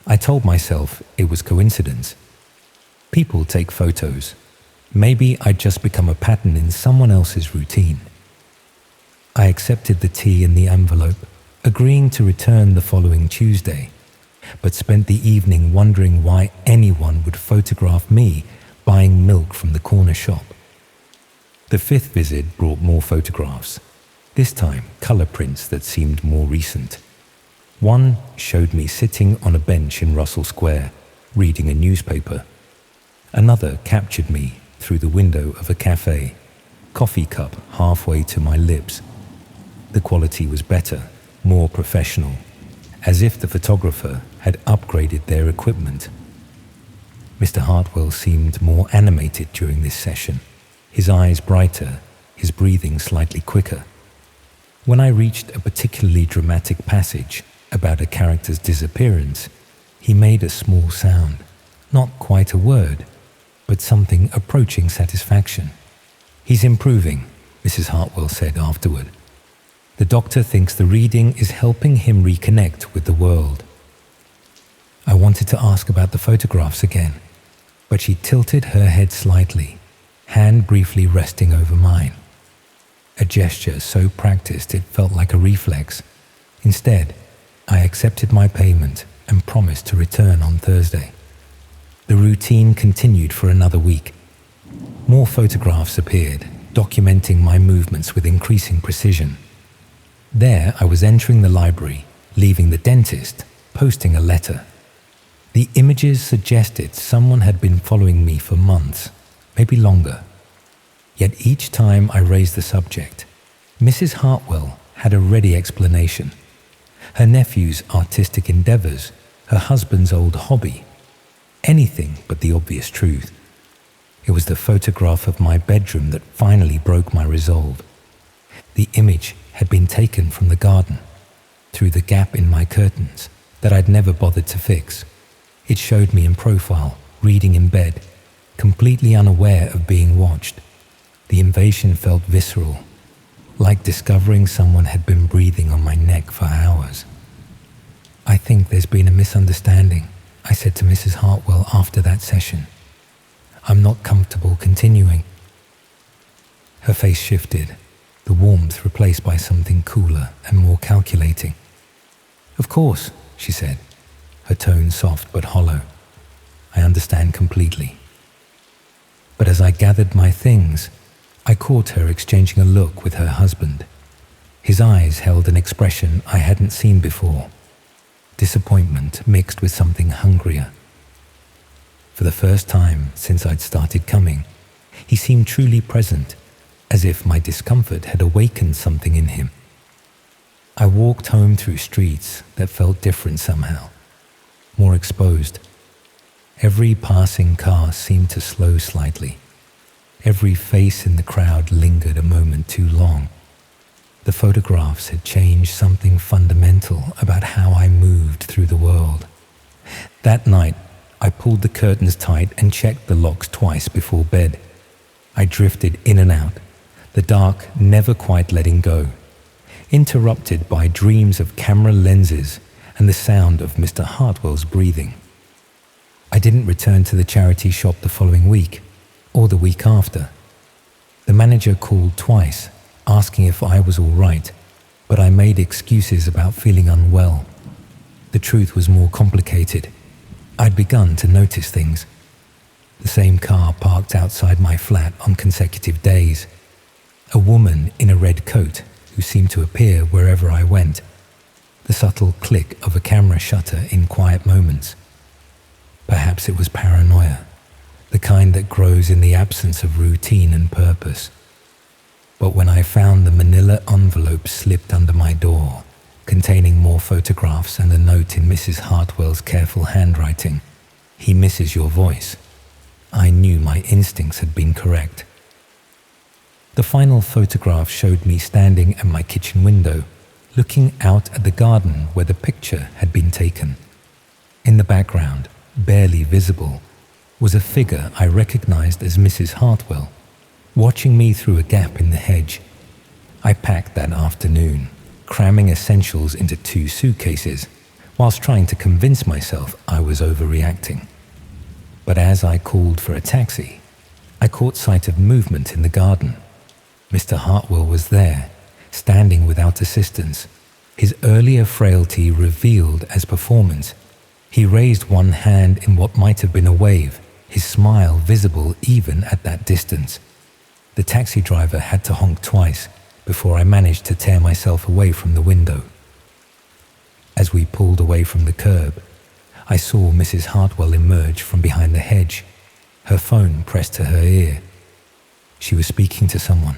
I told myself it was coincidence. People take photos. Maybe I'd just become a pattern in someone else's routine. I accepted the tea in the envelope, agreeing to return the following Tuesday, but spent the evening wondering why anyone would photograph me buying milk from the corner shop. The 5th visit brought more photographs, this time color prints that seemed more recent. One showed me sitting on a bench in Russell Square, reading a newspaper. Another captured me through the window of a cafe, coffee cup halfway to my lips. The quality was better, more professional, as if the photographer had upgraded their equipment. Mr. Hartwell seemed more animated during this session, his eyes brighter, his breathing slightly quicker. When I reached a particularly dramatic passage about a character's disappearance, he made a small sound, not quite a word, but something approaching satisfaction. "He's improving," Mrs. Hartwell said afterward. "The doctor thinks the reading is helping him reconnect with the world." I wanted to ask about the photographs again, but she tilted her head slightly, hand briefly resting over mine. A gesture so practiced it felt like a reflex. Instead, I accepted my payment and promised to return on Thursday. The routine continued for another week. More photographs appeared, documenting my movements with increasing precision. There I was entering the library, leaving the dentist, posting a letter. The images suggested someone had been following me for months, maybe longer. Yet each time I raised the subject, Mrs. Hartwell had a ready explanation. Her nephew's artistic endeavors, her husband's old hobby, anything but the obvious truth. It was the photograph of my bedroom that finally broke my resolve. The image had been taken from the garden, through the gap in my curtains that I'd never bothered to fix. It showed me in profile, reading in bed, completely unaware of being watched. The invasion felt visceral, like discovering someone had been breathing on my neck for hours. "I think there's been a misunderstanding," I said to Mrs. Hartwell after that session. "I'm not comfortable continuing." Her face shifted, the warmth replaced by something cooler and more calculating. "Of course," she said, her tone soft but hollow. "I understand completely." But as I gathered my things, I caught her exchanging a look with her husband. His eyes held an expression I hadn't seen before, disappointment mixed with something hungrier. For the first time since I'd started coming, he seemed truly present, as if my discomfort had awakened something in him. I walked home through streets that felt different somehow, more exposed. Every passing car seemed to slow slightly. Every face in the crowd lingered a moment too long. The photographs had changed something fundamental about how I moved through the world. That night, I pulled the curtains tight and checked the locks twice before bed. I drifted in and out, the dark never quite letting go, interrupted by dreams of camera lenses and the sound of Mr. Hartwell's breathing. I didn't return to the charity shop the following week, or the week after. The manager called twice, asking if I was all right, but I made excuses about feeling unwell. The truth was more complicated. I'd begun to notice things. The same car parked outside my flat on consecutive days. A woman in a red coat who seemed to appear wherever I went. The subtle click of a camera shutter in quiet moments. Perhaps it was paranoia, the kind that grows in the absence of routine and purpose. But when I found the manila envelope slipped under my door, containing more photographs and a note in Mrs. Hartwell's careful handwriting, "He misses your voice," I knew my instincts had been correct. The final photograph showed me standing at my kitchen window, looking out at the garden where the picture had been taken. In the background, barely visible, was a figure I recognized as Mrs. Hartwell, watching me through a gap in the hedge. I packed that afternoon, cramming essentials into 2 suitcases, whilst trying to convince myself I was overreacting. But as I called for a taxi, I caught sight of movement in the garden. Mr. Hartwell was there, standing without assistance, his earlier frailty revealed as performance. He raised one hand in what might have been a wave, his smile visible even at that distance. The taxi driver had to honk twice before I managed to tear myself away from the window. As we pulled away from the curb, I saw Mrs. Hartwell emerge from behind the hedge, her phone pressed to her ear. She was speaking to someone,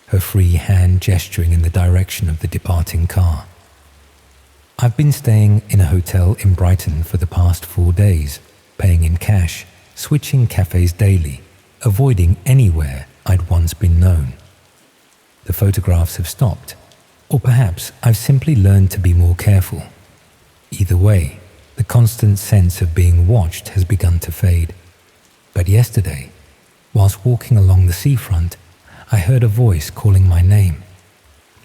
her free hand gesturing in the direction of the departing car. I've been staying in a hotel in Brighton for the past 4 days, paying in cash, switching cafes daily, avoiding anywhere I'd once been known. The photographs have stopped, or perhaps I've simply learned to be more careful. Either way, the constant sense of being watched has begun to fade. But yesterday, whilst walking along the seafront, I heard a voice calling my name.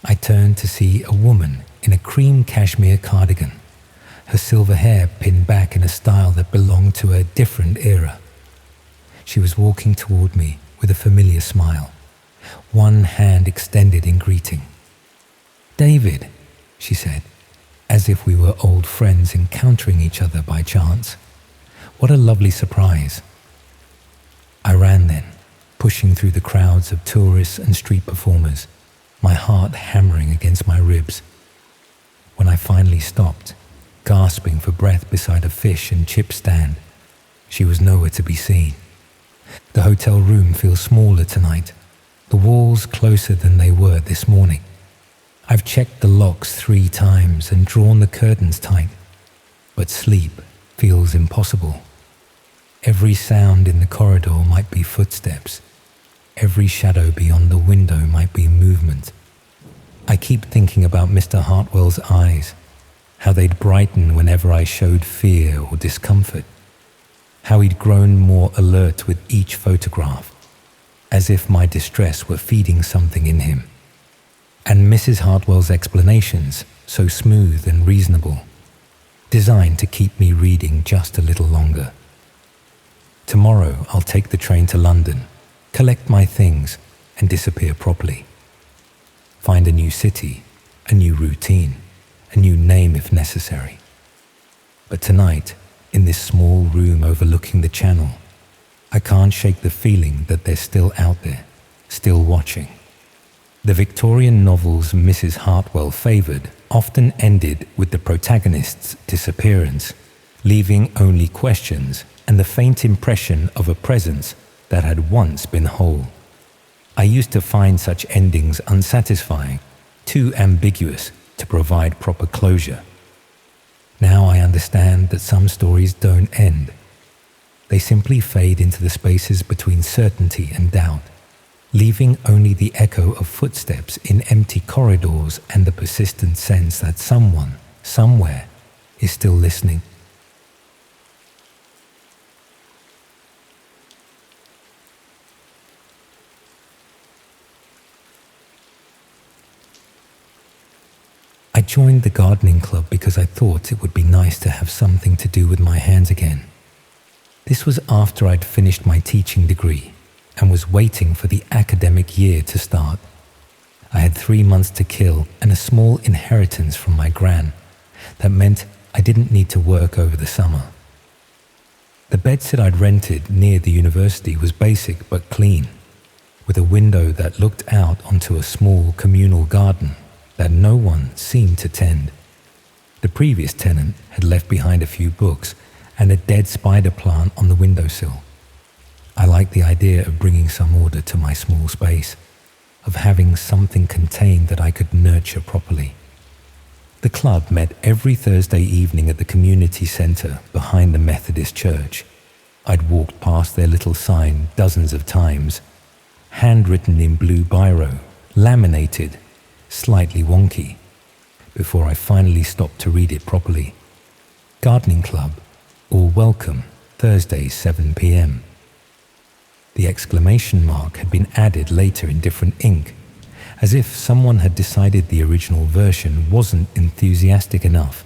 I turned to see a woman in a cream cashmere cardigan, her silver hair pinned back in a style that belonged to a different era. She was walking toward me, with a familiar smile, one hand extended in greeting. "David," she said, as if we were old friends encountering each other by chance. What a lovely surprise. I ran then, pushing through the crowds of tourists and street performers, my heart hammering against my ribs. When I finally stopped, gasping for breath beside a fish and chip stand, she was nowhere to be seen. The hotel room feels smaller tonight, the walls closer than they were this morning. I've checked the locks 3 times and drawn the curtains tight, but sleep feels impossible. Every sound in the corridor might be footsteps. Every shadow beyond the window might be movement. I keep thinking about Mr. Hartwell's eyes, how they'd brighten whenever I showed fear or discomfort, how he'd grown more alert with each photograph, as if my distress were feeding something in him. And Mrs. Hartwell's explanations, so smooth and reasonable, designed to keep me reading just a little longer. Tomorrow I'll take the train to London, collect my things, and disappear properly. Find a new city, a new routine, a new name if necessary. But tonight, in this small room overlooking the channel, I can't shake the feeling that they're still out there, still watching. The Victorian novels Mrs. Hartwell favoured often ended with the protagonist's disappearance, leaving only questions and the faint impression of a presence that had once been whole. I used to find such endings unsatisfying, too ambiguous to provide proper closure. Now I understand that some stories don't end. They simply fade into the spaces between certainty and doubt, leaving only the echo of footsteps in empty corridors and the persistent sense that someone, somewhere, is still listening. I joined the gardening club because I thought it would be nice to have something to do with my hands again. This was after I'd finished my teaching degree and was waiting for the academic year to start. I had 3 months to kill and a small inheritance from my gran that meant I didn't need to work over the summer. The bedsit I'd rented near the university was basic but clean, with a window that looked out onto a small communal garden that no one seemed to tend. The previous tenant had left behind a few books and a dead spider plant on the windowsill. I liked the idea of bringing some order to my small space, of having something contained that I could nurture properly. The club met every Thursday evening at the community centre behind the Methodist church. I'd walked past their little sign dozens of times, handwritten in blue biro, laminated, slightly wonky, before I finally stopped to read it properly. Gardening Club, all welcome, Thursdays 7 p.m. The exclamation mark had been added later in different ink, as if someone had decided the original version wasn't enthusiastic enough.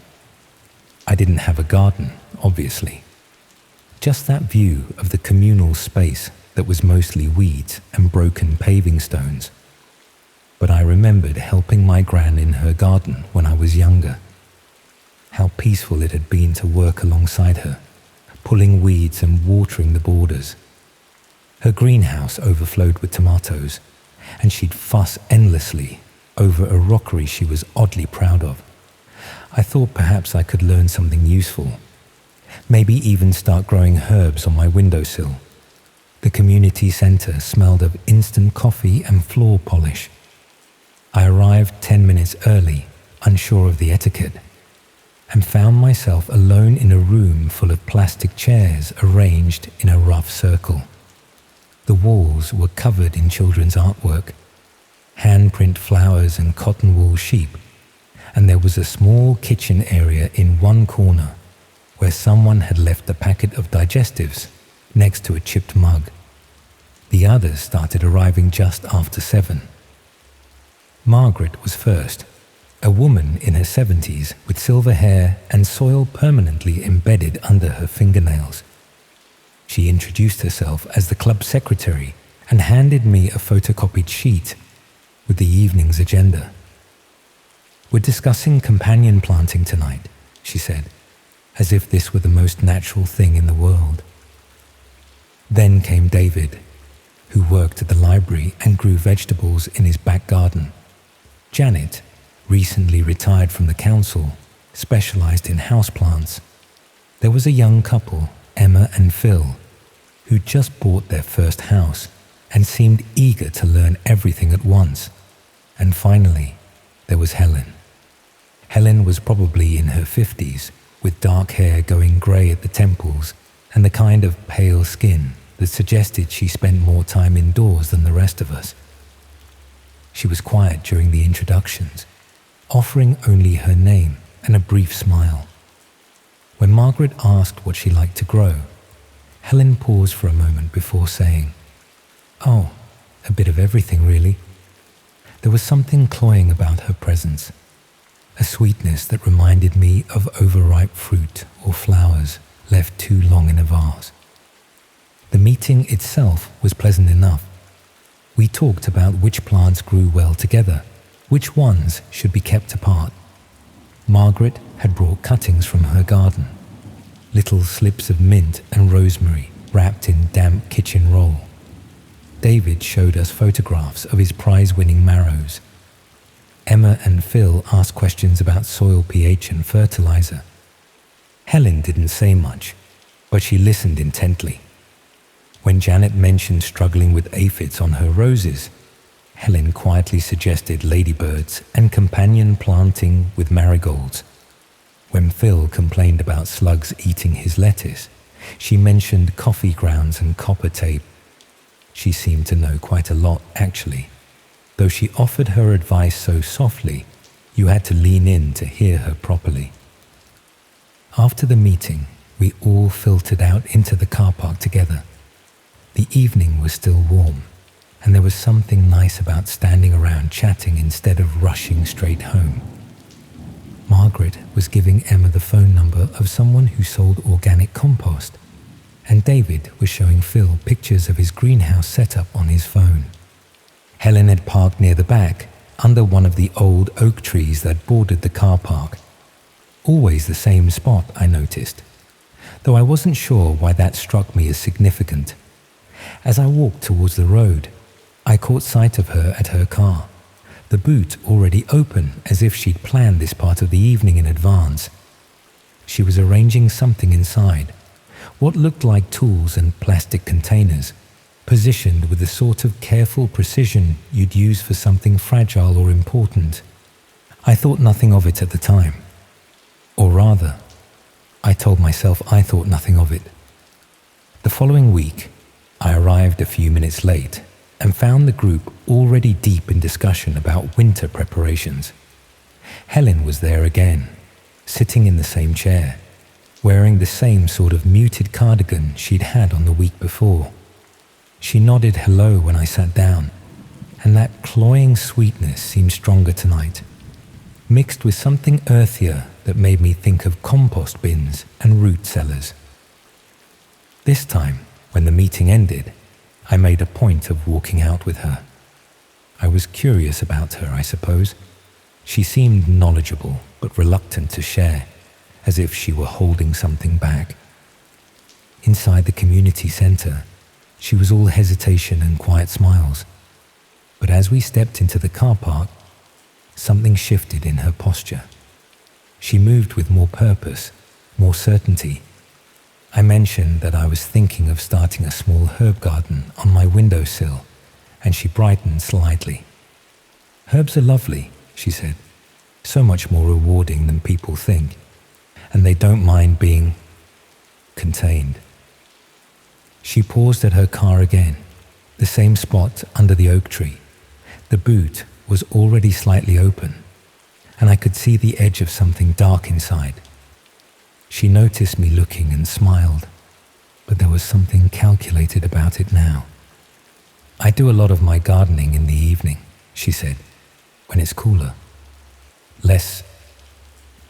I didn't have a garden, obviously. Just that view of the communal space that was mostly weeds and broken paving stones. But I remembered helping my gran in her garden when I was younger. How peaceful it had been to work alongside her, pulling weeds and watering the borders. Her greenhouse overflowed with tomatoes, and she'd fuss endlessly over a rockery she was oddly proud of. I thought perhaps I could learn something useful, maybe even start growing herbs on my windowsill. The community centre smelled of instant coffee and floor polish. I arrived 10 minutes early, unsure of the etiquette, and found myself alone in a room full of plastic chairs arranged in a rough circle. The walls were covered in children's artwork, handprint flowers and cotton wool sheep, and there was a small kitchen area in one corner where someone had left a packet of digestives next to a chipped mug. The others started arriving just after 7. Margaret was first, a woman in her 70s with silver hair and soil permanently embedded under her fingernails. She introduced herself as the club secretary and handed me a photocopied sheet with the evening's agenda. "We're discussing companion planting tonight," she said, as if this were the most natural thing in the world. Then came David, who worked at the library and grew vegetables in his back garden. Janet, recently retired from the council, specialized in houseplants. There was a young couple, Emma and Phil, who just bought their first house and seemed eager to learn everything at once. And finally, there was Helen. Helen was probably in her 50s, with dark hair going grey at the temples and the kind of pale skin that suggested she spent more time indoors than the rest of us. She was quiet during the introductions, offering only her name and a brief smile. When Margaret asked what she liked to grow, Helen paused for a moment before saying, "Oh, a bit of everything really." There was something cloying about her presence, a sweetness that reminded me of overripe fruit or flowers left too long in a vase. The meeting itself was pleasant enough. We talked about which plants grew well together, which ones should be kept apart. Margaret had brought cuttings from her garden, little slips of mint and rosemary wrapped in damp kitchen roll. David showed us photographs of his prize-winning marrows. Emma and Phil asked questions about soil pH and fertilizer. Helen didn't say much, but she listened intently. When Janet mentioned struggling with aphids on her roses, Helen quietly suggested ladybirds and companion planting with marigolds. When Phil complained about slugs eating his lettuce, she mentioned coffee grounds and copper tape. She seemed to know quite a lot, actually. Though she offered her advice so softly, you had to lean in to hear her properly. After the meeting, we all filtered out into the car park together. The evening was still warm, and there was something nice about standing around chatting instead of rushing straight home. Margaret was giving Emma the phone number of someone who sold organic compost, and David was showing Phil pictures of his greenhouse setup on his phone. Helen had parked near the back, under one of the old oak trees that bordered the car park. Always the same spot, I noticed, though I wasn't sure why that struck me as significant. As I walked towards the road, I caught sight of her at her car, the boot already open as if she'd planned this part of the evening in advance. She was arranging something inside, what looked like tools and plastic containers, positioned with the sort of careful precision you'd use for something fragile or important. I thought nothing of it at the time. Or rather, I told myself I thought nothing of it. The following week, I arrived a few minutes late and found the group already deep in discussion about winter preparations. Helen was there again, sitting in the same chair, wearing the same sort of muted cardigan she'd had on the week before. She nodded hello when I sat down, and that cloying sweetness seemed stronger tonight, mixed with something earthier that made me think of compost bins and root cellars. This time, when the meeting ended, I made a point of walking out with her. I was curious about her, I suppose. She seemed knowledgeable, but reluctant to share, as if she were holding something back. Inside the community center, she was all hesitation and quiet smiles. But as we stepped into the car park, something shifted in her posture. She moved with more purpose, more certainty. I mentioned that I was thinking of starting a small herb garden on my windowsill, and she brightened slightly. "Herbs are lovely," she said, "so much more rewarding than people think, and they don't mind being contained." She paused at her car again, the same spot under the oak tree. The boot was already slightly open, and I could see the edge of something dark inside. She noticed me looking and smiled, but there was something calculated about it now. "I do a lot of my gardening in the evening," she said, "when it's cooler. Less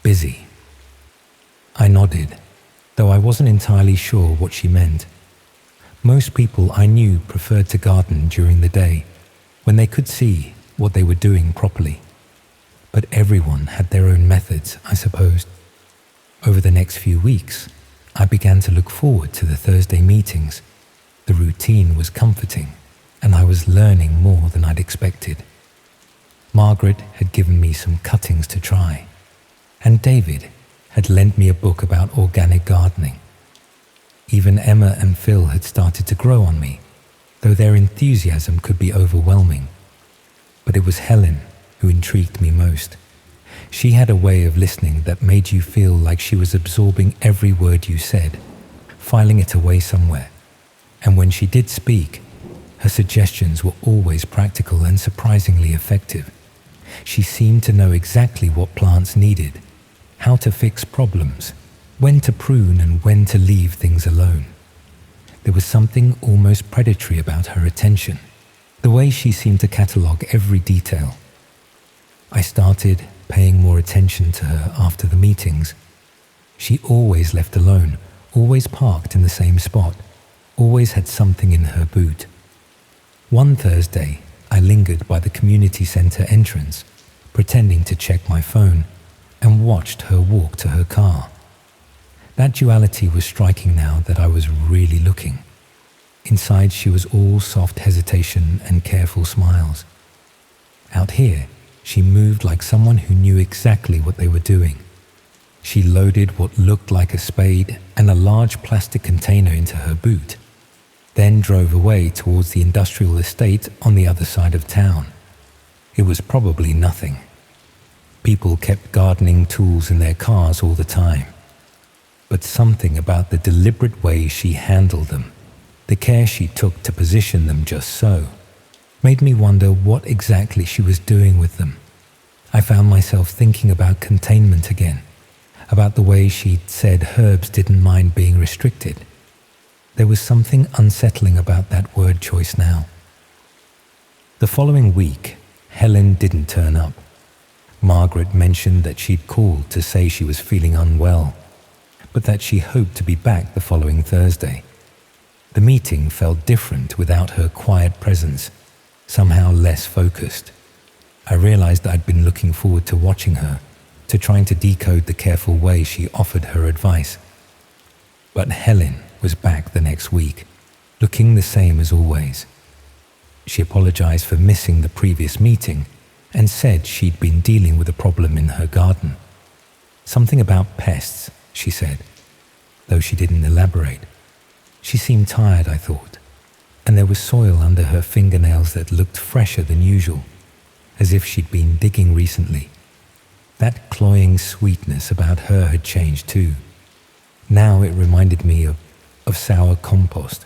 busy." I nodded, though I wasn't entirely sure what she meant. Most people I knew preferred to garden during the day, when they could see what they were doing properly. But everyone had their own methods, I supposed. Over the next few weeks, I began to look forward to the Thursday meetings. The routine was comforting, and I was learning more than I'd expected. Margaret had given me some cuttings to try, and David had lent me a book about organic gardening. Even Emma and Phil had started to grow on me, though their enthusiasm could be overwhelming. But it was Helen who intrigued me most. She had a way of listening that made you feel like she was absorbing every word you said, filing it away somewhere. And when she did speak, her suggestions were always practical and surprisingly effective. She seemed to know exactly what plants needed, how to fix problems, when to prune and when to leave things alone. There was something almost predatory about her attention, the way she seemed to catalogue every detail. I started paying more attention to her after the meetings. She always left alone, always parked in the same spot, always had something in her boot. One Thursday, I lingered by the community centre entrance, pretending to check my phone, and watched her walk to her car. That duality was striking now that I was really looking. Inside she was all soft hesitation and careful smiles. Out here, she moved like someone who knew exactly what they were doing. She loaded what looked like a spade and a large plastic container into her boot, then drove away towards the industrial estate on the other side of town. It was probably nothing. People kept gardening tools in their cars all the time. But something about the deliberate way she handled them, the care she took to position them just so, made me wonder what exactly she was doing with them. I found myself thinking about containment again, about the way she'd said herbs didn't mind being restricted. There was something unsettling about that word choice now. The following week, Helen didn't turn up. Margaret mentioned that she'd called to say she was feeling unwell, but that she hoped to be back the following Thursday. The meeting felt different without her quiet presence, somehow less focused. I realized I'd been looking forward to watching her, to trying to decode the careful way she offered her advice. But Helen was back the next week, looking the same as always. She apologized for missing the previous meeting and said she'd been dealing with a problem in her garden. Something about pests, she said, though she didn't elaborate. She seemed tired, I thought, and there was soil under her fingernails that looked fresher than usual, as if she'd been digging recently. That cloying sweetness about her had changed too. Now it reminded me of sour compost,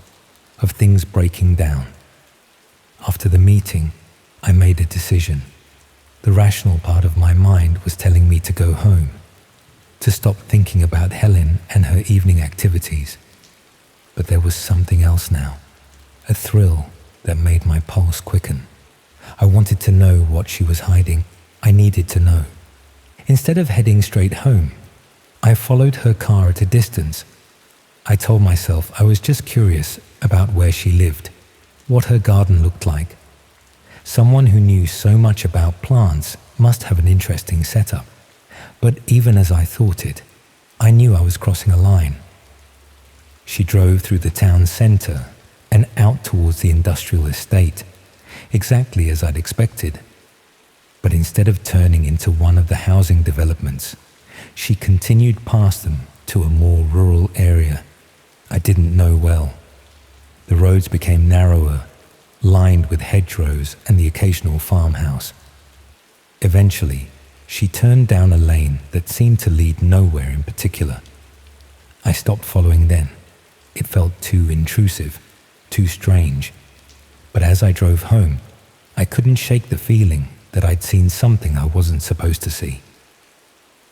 of things breaking down. After the meeting, I made a decision. The rational part of my mind was telling me to go home, to stop thinking about Helen and her evening activities. But there was something else now, a thrill that made my pulse quicken. I wanted to know what she was hiding. I needed to know. Instead of heading straight home, I followed her car at a distance. I told myself I was just curious about where she lived, what her garden looked like. Someone who knew so much about plants must have an interesting setup. But even as I thought it, I knew I was crossing a line. She drove through the town centre and out towards the industrial estate, exactly as I'd expected. But instead of turning into one of the housing developments, she continued past them to a more rural area I didn't know well. The roads became narrower, lined with hedgerows and the occasional farmhouse. Eventually, she turned down a lane that seemed to lead nowhere in particular. I stopped following then. It felt too intrusive, too strange. But as I drove home, I couldn't shake the feeling that I'd seen something I wasn't supposed to see.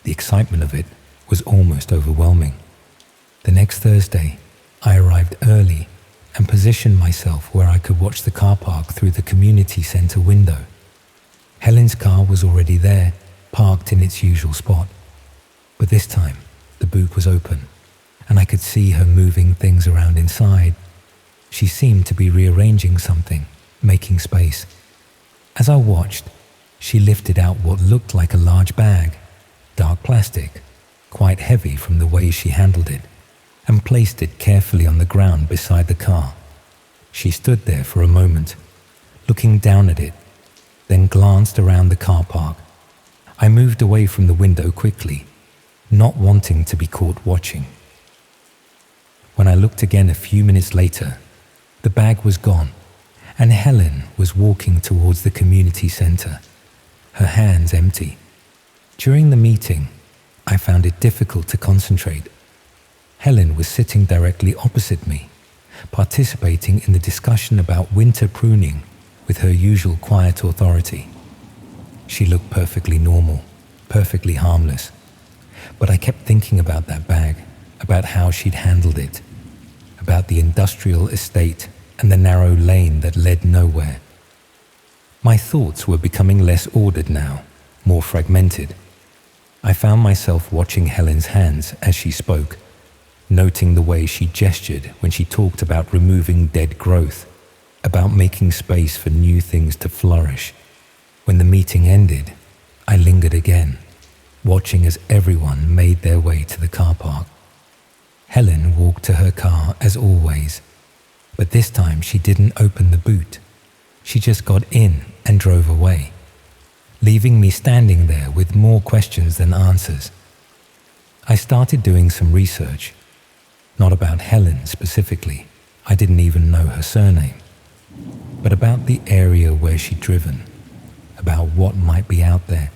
The excitement of it was almost overwhelming. The next Thursday, I arrived early and positioned myself where I could watch the car park through the community centre window. Helen's car was already there, parked in its usual spot. But this time, the boot was open, and I could see her moving things around inside. She seemed to be rearranging something, making space. As I watched, she lifted out what looked like a large bag, dark plastic, quite heavy from the way she handled it, and placed it carefully on the ground beside the car. She stood there for a moment, looking down at it, then glanced around the car park. I moved away from the window quickly, not wanting to be caught watching. When I looked again a few minutes later, the bag was gone, and Helen was walking towards the community center, her hands empty. During the meeting, I found it difficult to concentrate. Helen was sitting directly opposite me, participating in the discussion about winter pruning with her usual quiet authority. She looked perfectly normal, perfectly harmless. But I kept thinking about that bag, about how she'd handled it, about the industrial estate and the narrow lane that led nowhere. My thoughts were becoming less ordered now, more fragmented. I found myself watching Helen's hands as she spoke, noting the way she gestured when she talked about removing dead growth, about making space for new things to flourish. When the meeting ended, I lingered again, watching as everyone made their way to the car park. Helen walked to her car as always, but this time she didn't open the boot. She just got in and drove away, leaving me standing there with more questions than answers. I started doing some research, not about Helen specifically, I didn't even know her surname, but about the area where she'd driven, about what might be out there.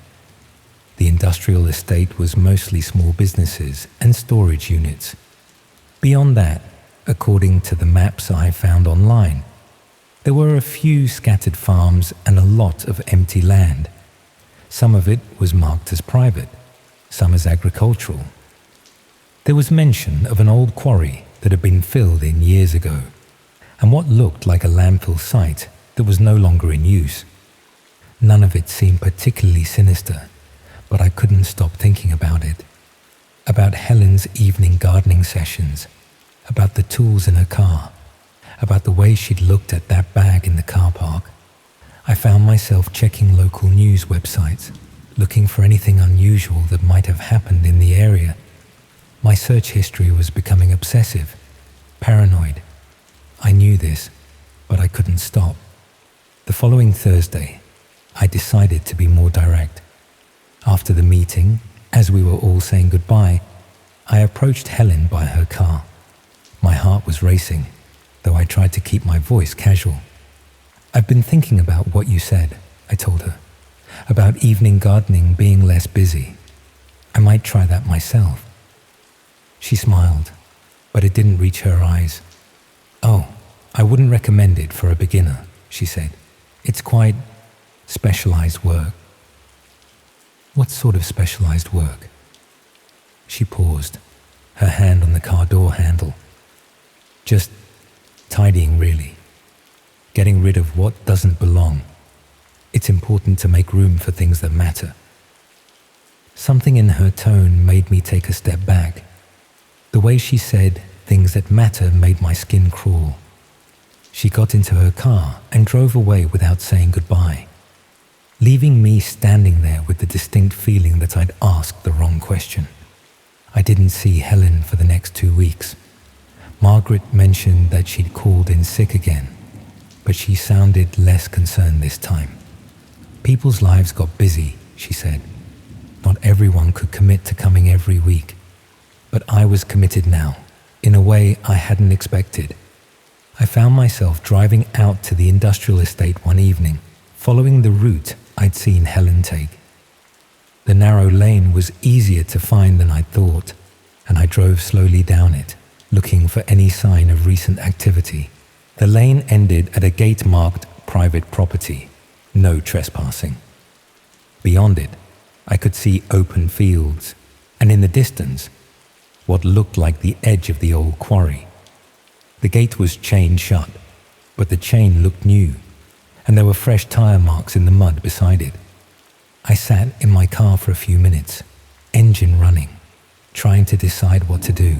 The industrial estate was mostly small businesses and storage units. Beyond that, according to the maps I found online, there were a few scattered farms and a lot of empty land. Some of it was marked as private, some as agricultural. There was mention of an old quarry that had been filled in years ago, and what looked like a landfill site that was no longer in use. None of it seemed particularly sinister, but I couldn't stop thinking about it. About Helen's evening gardening sessions, about the tools in her car, about the way she'd looked at that bag in the car park. I found myself checking local news websites, looking for anything unusual that might have happened in the area. My search history was becoming obsessive, paranoid. I knew this, but I couldn't stop. The following Thursday, I decided to be more direct. After the meeting, as we were all saying goodbye, I approached Helen by her car. My heart was racing, though I tried to keep my voice casual. "I've been thinking about what you said," I told her, "about evening gardening being less busy. I might try that myself." She smiled, but it didn't reach her eyes. "Oh, I wouldn't recommend it for a beginner," she said. "It's quite specialized work." "What sort of specialized work?" She paused, her hand on the car door handle. "Just tidying, really. Getting rid of what doesn't belong. It's important to make room for things that matter." Something in her tone made me take a step back. The way she said things that matter made my skin crawl. She got into her car and drove away without saying goodbye, leaving me standing there with the distinct feeling that I'd asked the wrong question. I didn't see Helen for the next 2 weeks. Margaret mentioned that she'd called in sick again, but she sounded less concerned this time. People's lives got busy, she said. Not everyone could commit to coming every week, but I was committed now, in a way I hadn't expected. I found myself driving out to the industrial estate one evening, following the route I'd seen Helen take. The narrow lane was easier to find than I'd thought, and I drove slowly down it, looking for any sign of recent activity. The lane ended at a gate marked private property, no trespassing. Beyond it, I could see open fields, and in the distance, what looked like the edge of the old quarry. The gate was chained shut, but the chain looked new, and there were fresh tire marks in the mud beside it. I sat in my car for a few minutes, engine running, trying to decide what to do.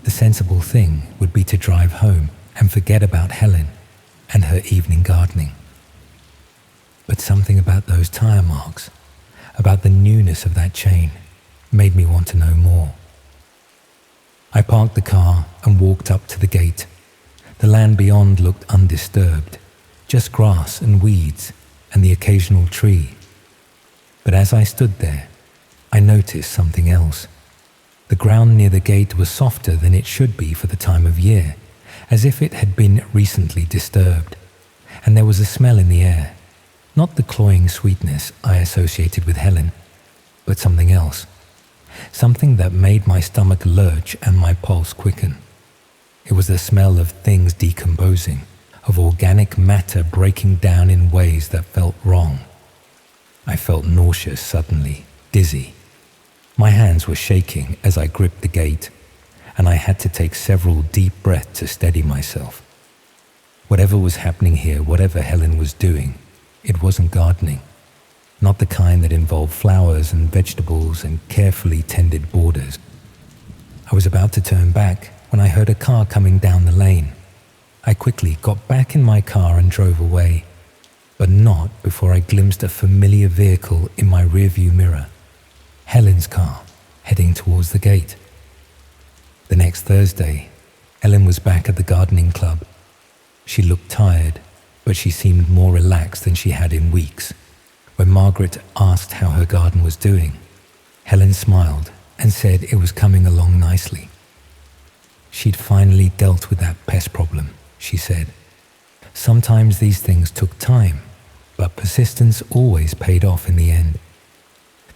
The sensible thing would be to drive home and forget about Helen and her evening gardening. But something about those tire marks, about the newness of that chain, made me want to know more. I parked the car and walked up to the gate. The land beyond looked undisturbed, just grass and weeds and the occasional tree. But as I stood there, I noticed something else. The ground near the gate was softer than it should be for the time of year, as if it had been recently disturbed. And there was a smell in the air, not the cloying sweetness I associated with Helen, but something else. Something that made my stomach lurch and my pulse quicken. It was the smell of things decomposing, of organic matter breaking down in ways that felt wrong. I felt nauseous suddenly, dizzy. My hands were shaking as I gripped the gate, and I had to take several deep breaths to steady myself. Whatever was happening here, whatever Helen was doing, it wasn't gardening. Not the kind that involved flowers and vegetables and carefully tended borders. I was about to turn back when I heard a car coming down the lane. I quickly got back in my car and drove away, but not before I glimpsed a familiar vehicle in my rearview mirror. Helen's car, heading towards the gate. The next Thursday, Helen was back at the gardening club. She looked tired, but she seemed more relaxed than she had in weeks. When Margaret asked how her garden was doing, Helen smiled and said it was coming along nicely. She'd finally dealt with that pest problem, she said. Sometimes these things took time, but persistence always paid off in the end.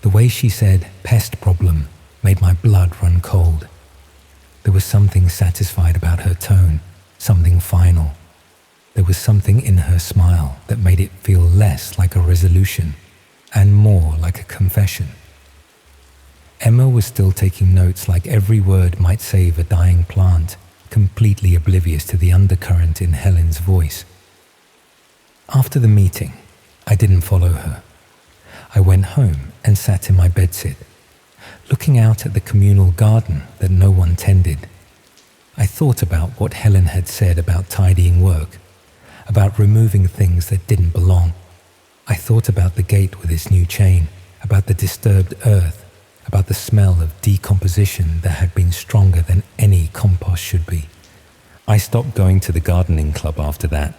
The way she said pest problem made my blood run cold. There was something satisfied about her tone, something final. There was something in her smile that made it feel less like a resolution and more like a confession. Emma was still taking notes like every word might save a dying plant, completely oblivious to the undercurrent in Helen's voice. After the meeting, I didn't follow her. I went home and sat in my bedsit, looking out at the communal garden that no one tended. I thought about what Helen had said about tidying work, about removing things that didn't belong. I thought about the gate with its new chain, about the disturbed earth, about the smell of decomposition that had been stronger than any compost should be. I stopped going to the gardening club after that.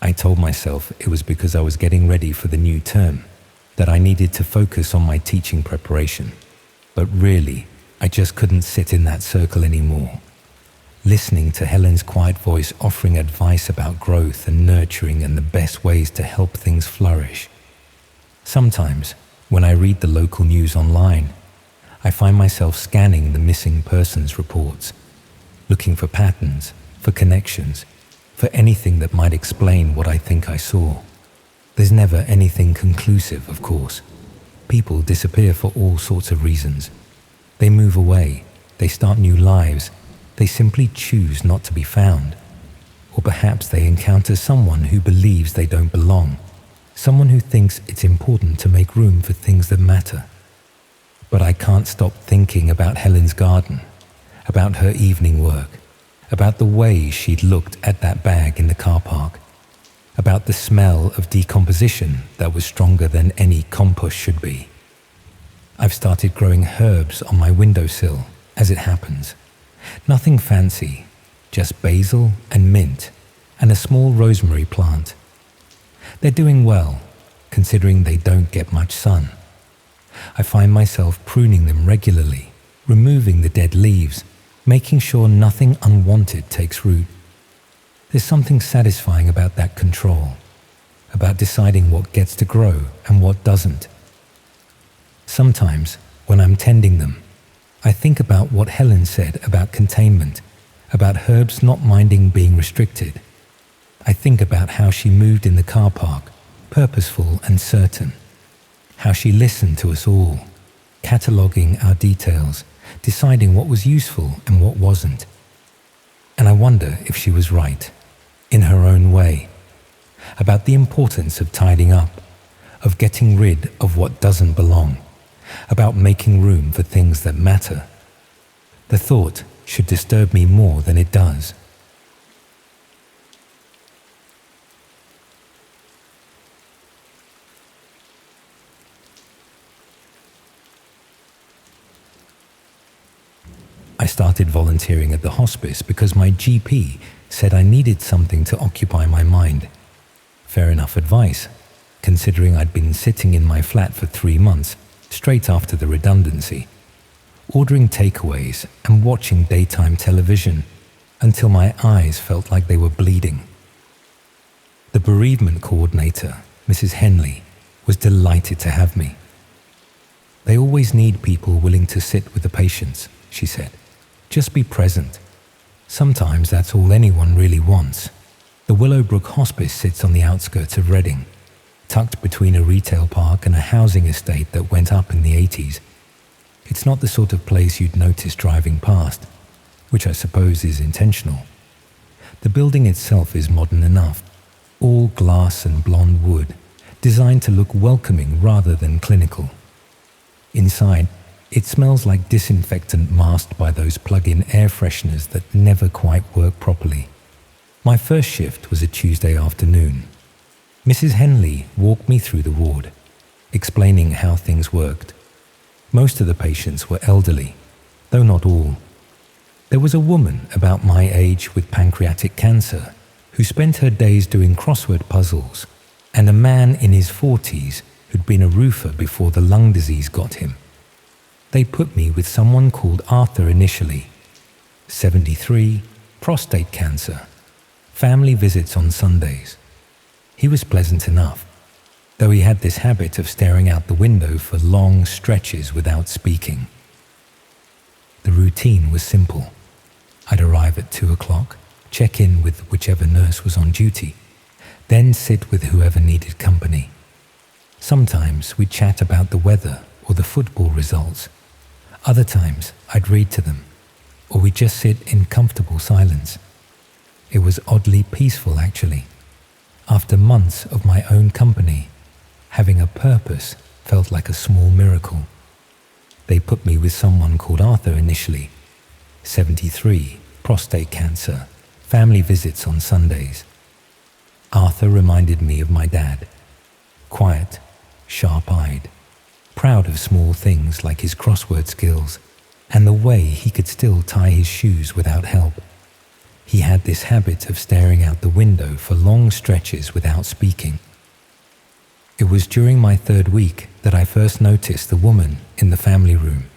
I told myself it was because I was getting ready for the new term, that I needed to focus on my teaching preparation. But really, I just couldn't sit in that circle anymore. Listening to Helen's quiet voice offering advice about growth and nurturing and the best ways to help things flourish. Sometimes, when I read the local news online, I find myself scanning the missing persons reports, looking for patterns, for connections, for anything that might explain what I think I saw. There's never anything conclusive, of course. People disappear for all sorts of reasons. They move away, they start new lives, they simply choose not to be found. Or perhaps they encounter someone who believes they don't belong, someone who thinks it's important to make room for things that matter. But I can't stop thinking about Helen's garden, about her evening work, about the way she'd looked at that bag in the car park, about the smell of decomposition that was stronger than any compost should be. I've started growing herbs on my windowsill, as it happens. Nothing fancy, just basil and mint and a small rosemary plant. They're doing well, considering they don't get much sun. I find myself pruning them regularly, removing the dead leaves, making sure nothing unwanted takes root. There's something satisfying about that control, about deciding what gets to grow and what doesn't. Sometimes, when I'm tending them, I think about what Helen said about containment, about herbs not minding being restricted. I think about how she moved in the car park, purposeful and certain. How she listened to us all, cataloguing our details, deciding what was useful and what wasn't. And I wonder if she was right, in her own way, about the importance of tidying up, of getting rid of what doesn't belong, about making room for things that matter. The thought should disturb me more than it does. I started volunteering at the hospice because my GP said I needed something to occupy my mind. Fair enough advice, considering I'd been sitting in my flat for 3 months, straight after the redundancy, ordering takeaways and watching daytime television until my eyes felt like they were bleeding. The bereavement coordinator, Mrs. Henley, was delighted to have me. They always need people willing to sit with the patients, she said. Just be present. Sometimes that's all anyone really wants. The Willowbrook Hospice sits on the outskirts of Reading, tucked between a retail park and a housing estate that went up in the 80s. It's not the sort of place you'd notice driving past, which I suppose is intentional. The building itself is modern enough, all glass and blonde wood, designed to look welcoming rather than clinical. Inside, it smells like disinfectant masked by those plug-in air fresheners that never quite work properly. My first shift was a Tuesday afternoon. Mrs. Henley walked me through the ward, explaining how things worked. Most of the patients were elderly, though not all. There was a woman about my age with pancreatic cancer who spent her days doing crossword puzzles, and a man in his 40s who'd been a roofer before the lung disease got him. They put me with someone called Arthur initially. 73, prostate cancer, family visits on Sundays. He was pleasant enough, though he had this habit of staring out the window for long stretches without speaking. The routine was simple. I'd arrive at 2 o'clock, check in with whichever nurse was on duty, then sit with whoever needed company. Sometimes we'd chat about the weather or the football results. Other times I'd read to them, or we'd just sit in comfortable silence. It was oddly peaceful, actually. After months of my own company, having a purpose felt like a small miracle. They put me with someone called Arthur initially. 73, prostate cancer, family visits on Sundays. Arthur reminded me of my dad. Quiet, sharp-eyed, proud of small things like his crossword skills and the way he could still tie his shoes without help. He had this habit of staring out the window for long stretches without speaking. It was during my 3rd week that I first noticed the woman in the family room.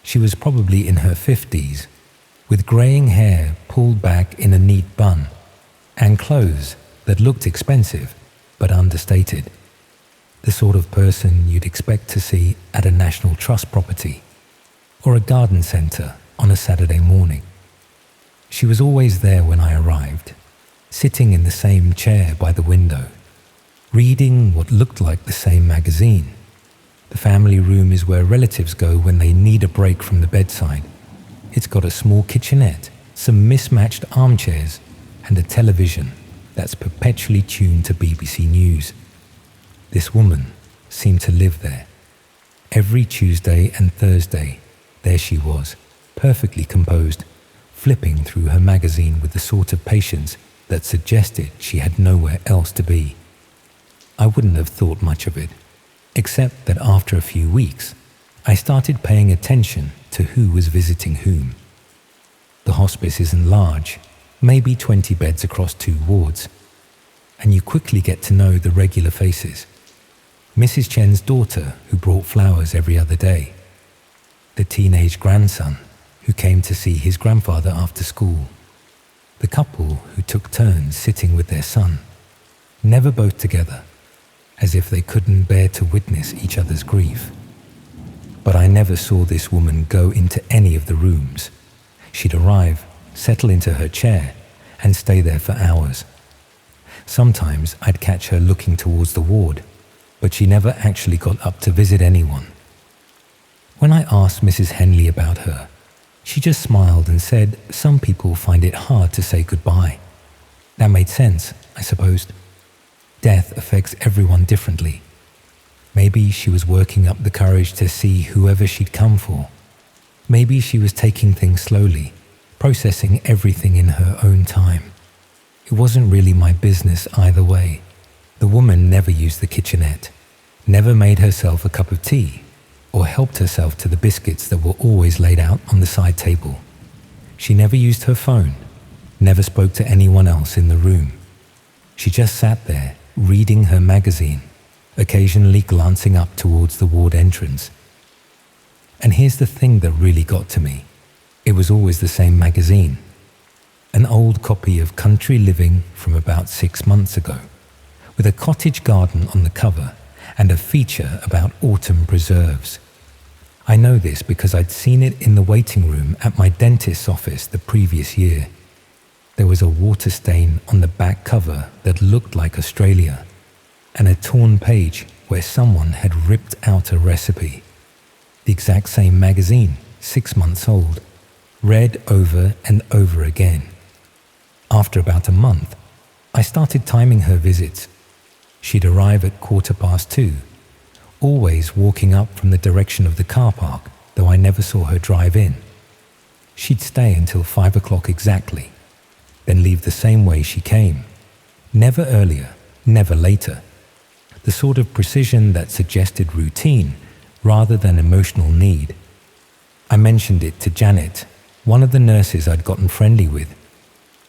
She was probably in her 50s, with greying hair pulled back in a neat bun, and clothes that looked expensive but understated. The sort of person you'd expect to see at a National Trust property or a garden centre on a Saturday morning. She was always there when I arrived, sitting in the same chair by the window, reading what looked like the same magazine. The family room is where relatives go when they need a break from the bedside. It's got a small kitchenette, some mismatched armchairs, and a television that's perpetually tuned to BBC News. This woman seemed to live there. Every Tuesday and Thursday, there she was, perfectly composed, flipping through her magazine with the sort of patience that suggested she had nowhere else to be. I wouldn't have thought much of it, except that after a few weeks, I started paying attention to who was visiting whom. The hospice isn't large, maybe 20 beds across 2 wards, and you quickly get to know the regular faces. Mrs. Chen's daughter, who brought flowers every other day. The teenage grandson, who came to see his grandfather after school. The couple who took turns sitting with their son, never both together, as if they couldn't bear to witness each other's grief. But I never saw this woman go into any of the rooms. She'd arrive, settle into her chair, and stay there for hours. Sometimes I'd catch her looking towards the ward, but she never actually got up to visit anyone. When I asked Mrs. Henley about her, she just smiled and said some people find it hard to say goodbye. That made sense, I supposed. Death affects everyone differently. Maybe she was working up the courage to see whoever she'd come for. Maybe she was taking things slowly, processing everything in her own time. It wasn't really my business either way. The woman never used the kitchenette, never made herself a cup of tea, or helped herself to the biscuits that were always laid out on the side table. She never used her phone, never spoke to anyone else in the room. She just sat there, reading her magazine, occasionally glancing up towards the ward entrance. And here's the thing that really got to me. It was always the same magazine. An old copy of Country Living from about 6 months ago, with a cottage garden on the cover and a feature about autumn preserves. I know this because I'd seen it in the waiting room at my dentist's office the previous year. There was a water stain on the back cover that looked like Australia, and a torn page where someone had ripped out a recipe. The exact same magazine, 6 months old, read over and over again. After about a month, I started timing her visits. She'd arrive at 2:15, always walking up from the direction of the car park, though I never saw her drive in. She'd stay until 5 o'clock exactly, then leave the same way she came. Never earlier, never later. The sort of precision that suggested routine rather than emotional need. I mentioned it to Janet, one of the nurses I'd gotten friendly with.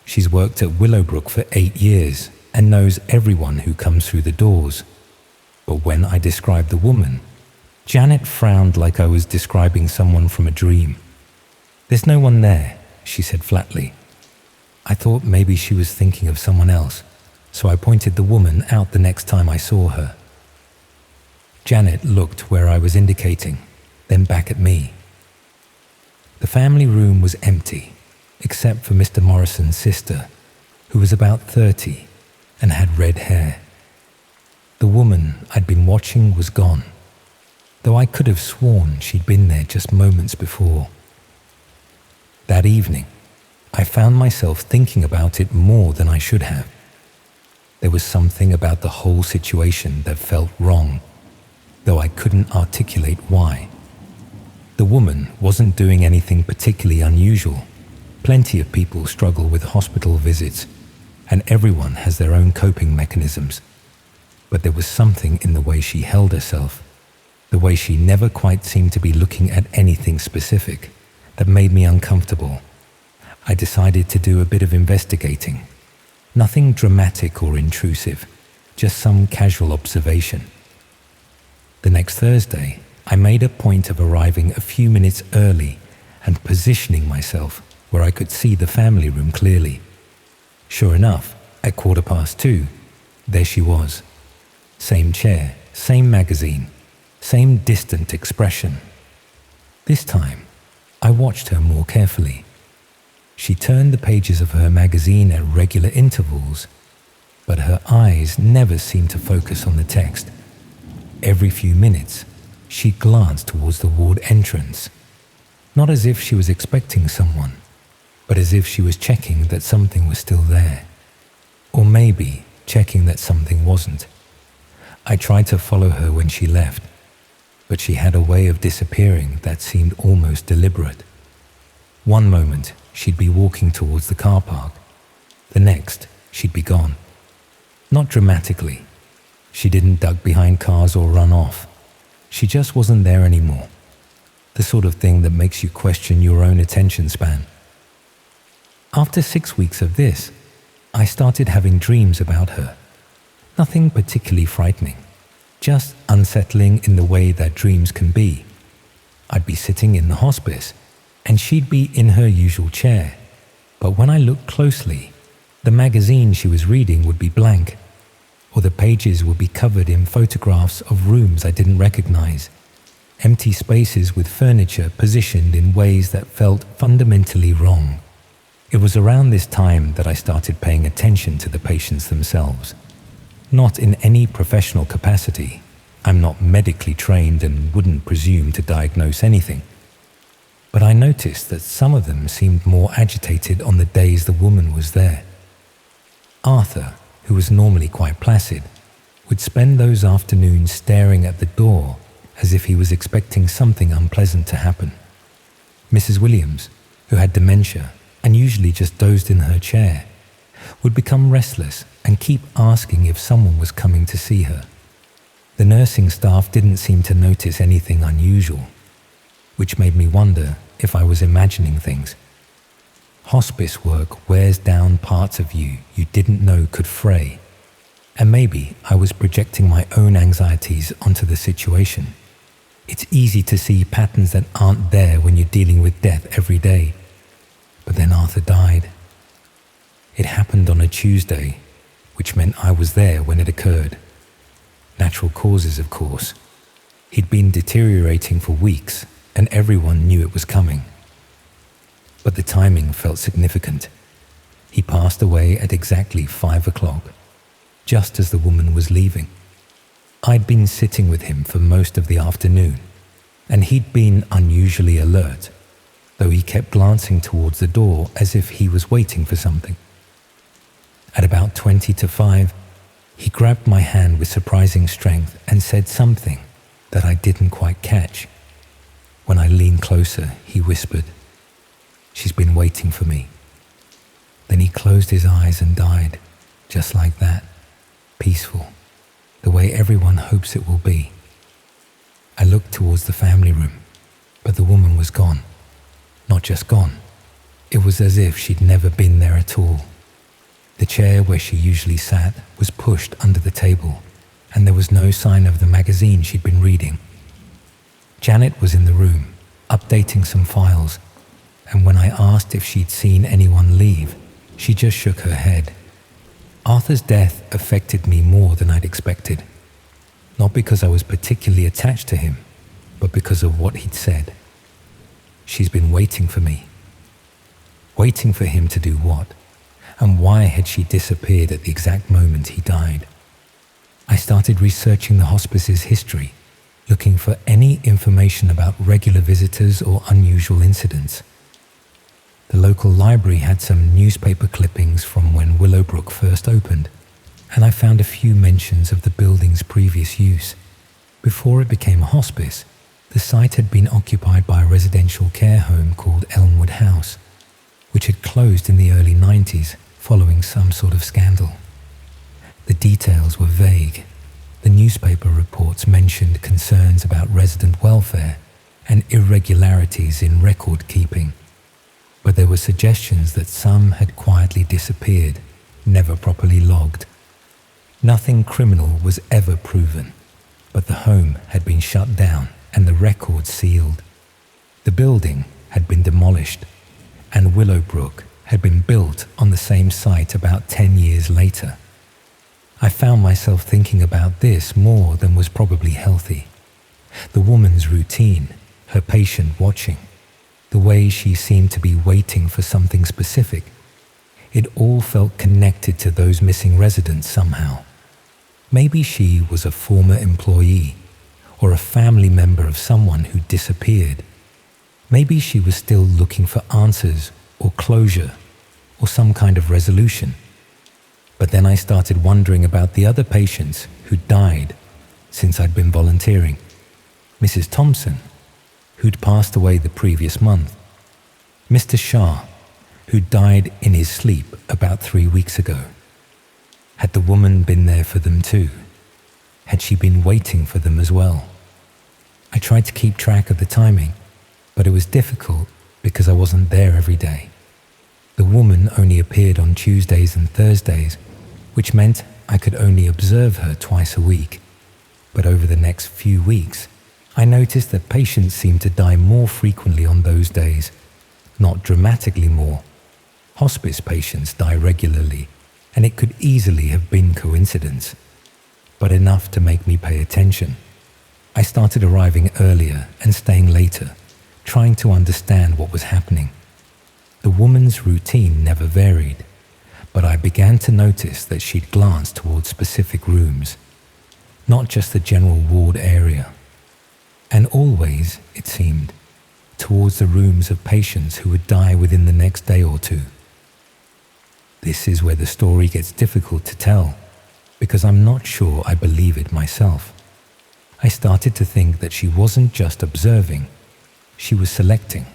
She's worked at Willowbrook for 8 years and knows everyone who comes through the doors. But when I described the woman, Janet frowned like I was describing someone from a dream. "There's no one there," she said flatly. I thought maybe she was thinking of someone else, so I pointed the woman out the next time I saw her. Janet looked where I was indicating, then back at me. The family room was empty, except for Mr. Morrison's sister, who was about 30 and had red hair. The woman I'd been watching was gone, though I could have sworn she'd been there just moments before. That evening, I found myself thinking about it more than I should have. There was something about the whole situation that felt wrong, though I couldn't articulate why. The woman wasn't doing anything particularly unusual. Plenty of people struggle with hospital visits, and everyone has their own coping mechanisms. But there was something in the way she held herself, the way she never quite seemed to be looking at anything specific, that made me uncomfortable. I decided to do a bit of investigating. Nothing dramatic or intrusive, just some casual observation. The next Thursday, I made a point of arriving a few minutes early and positioning myself where I could see the family room clearly. Sure enough, at 2:15, there she was. Same chair, same magazine, same distant expression. This time, I watched her more carefully. She turned the pages of her magazine at regular intervals, but her eyes never seemed to focus on the text. Every few minutes, she glanced towards the ward entrance, not as if she was expecting someone, but as if she was checking that something was still there, or maybe checking that something wasn't. I tried to follow her when she left, but she had a way of disappearing that seemed almost deliberate. One moment, she'd be walking towards the car park. The next, she'd be gone. Not dramatically. She didn't duck behind cars or run off. She just wasn't there anymore. The sort of thing that makes you question your own attention span. After 6 weeks of this, I started having dreams about her. Nothing particularly frightening, just unsettling in the way that dreams can be. I'd be sitting in the hospice, and she'd be in her usual chair. But when I looked closely, the magazine she was reading would be blank, or the pages would be covered in photographs of rooms I didn't recognize, empty spaces with furniture positioned in ways that felt fundamentally wrong. It was around this time that I started paying attention to the patients themselves. Not in any professional capacity. I'm not medically trained and wouldn't presume to diagnose anything. But I noticed that some of them seemed more agitated on the days the woman was there. Arthur, who was normally quite placid, would spend those afternoons staring at the door as if he was expecting something unpleasant to happen. Mrs. Williams, who had dementia and usually just dozed in her chair, would become restless and keep asking if someone was coming to see her. The nursing staff didn't seem to notice anything unusual, which made me wonder if I was imagining things. Hospice work wears down parts of you didn't know could fray. And maybe I was projecting my own anxieties onto the situation. It's easy to see patterns that aren't there when you're dealing with death every day. But then Arthur died. It happened on a Tuesday, which meant I was there when it occurred. Natural causes, of course. He'd been deteriorating for weeks, and everyone knew it was coming. But the timing felt significant. He passed away at exactly 5 o'clock, just as the woman was leaving. I'd been sitting with him for most of the afternoon, and he'd been unusually alert, though he kept glancing towards the door as if he was waiting for something. At about 20 to 5, he grabbed my hand with surprising strength and said something that I didn't quite catch. When I leaned closer, he whispered, "She's been waiting for me." Then he closed his eyes and died, just like that, peaceful, the way everyone hopes it will be. I looked towards the family room, but the woman was gone. Not just gone, it was as if she'd never been there at all. The chair where she usually sat was pushed under the table, and there was no sign of the magazine she'd been reading. Janet was in the room, updating some files, and when I asked if she'd seen anyone leave, she just shook her head. Arthur's death affected me more than I'd expected, not because I was particularly attached to him, but because of what he'd said. She's been waiting for me. Waiting for him to do what? And why had she disappeared at the exact moment he died? I started researching the hospice's history, looking for any information about regular visitors or unusual incidents. The local library had some newspaper clippings from when Willowbrook first opened, and I found a few mentions of the building's previous use. Before it became a hospice, the site had been occupied by a residential care home called Elmwood House, which had closed in the early 90s following some sort of scandal. The details were vague. The newspaper reports mentioned concerns about resident welfare and irregularities in record keeping, but there were suggestions that some had quietly disappeared, never properly logged. Nothing criminal was ever proven, but the home had been shut down and the records sealed. The building had been demolished, and Willowbrook had been built on the same site about 10 years later. I found myself thinking about this more than was probably healthy. The woman's routine, her patient watching, the way she seemed to be waiting for something specific, it all felt connected to those missing residents somehow. Maybe she was a former employee or a family member of someone who disappeared. Maybe she was still looking for answers or closure or some kind of resolution. But then I started wondering about the other patients who died since I'd been volunteering. Mrs. Thompson, who'd passed away the previous month. Mr. Shah, who died in his sleep about 3 weeks ago. Had the woman been there for them too? Had she been waiting for them as well? I tried to keep track of the timing, but it was difficult because I wasn't there every day. The woman only appeared on Tuesdays and Thursdays, which meant I could only observe her twice a week. But over the next few weeks, I noticed that patients seemed to die more frequently on those days, not dramatically more. Hospice patients die regularly, and it could easily have been coincidence, but enough to make me pay attention. I started arriving earlier and staying later, trying to understand what was happening. The woman's routine never varied, but I began to notice that she'd glance towards specific rooms, not just the general ward area, and always, it seemed, towards the rooms of patients who would die within the next day or two. This is where the story gets difficult to tell, because I'm not sure I believe it myself. I started to think that she wasn't just observing, she was selecting.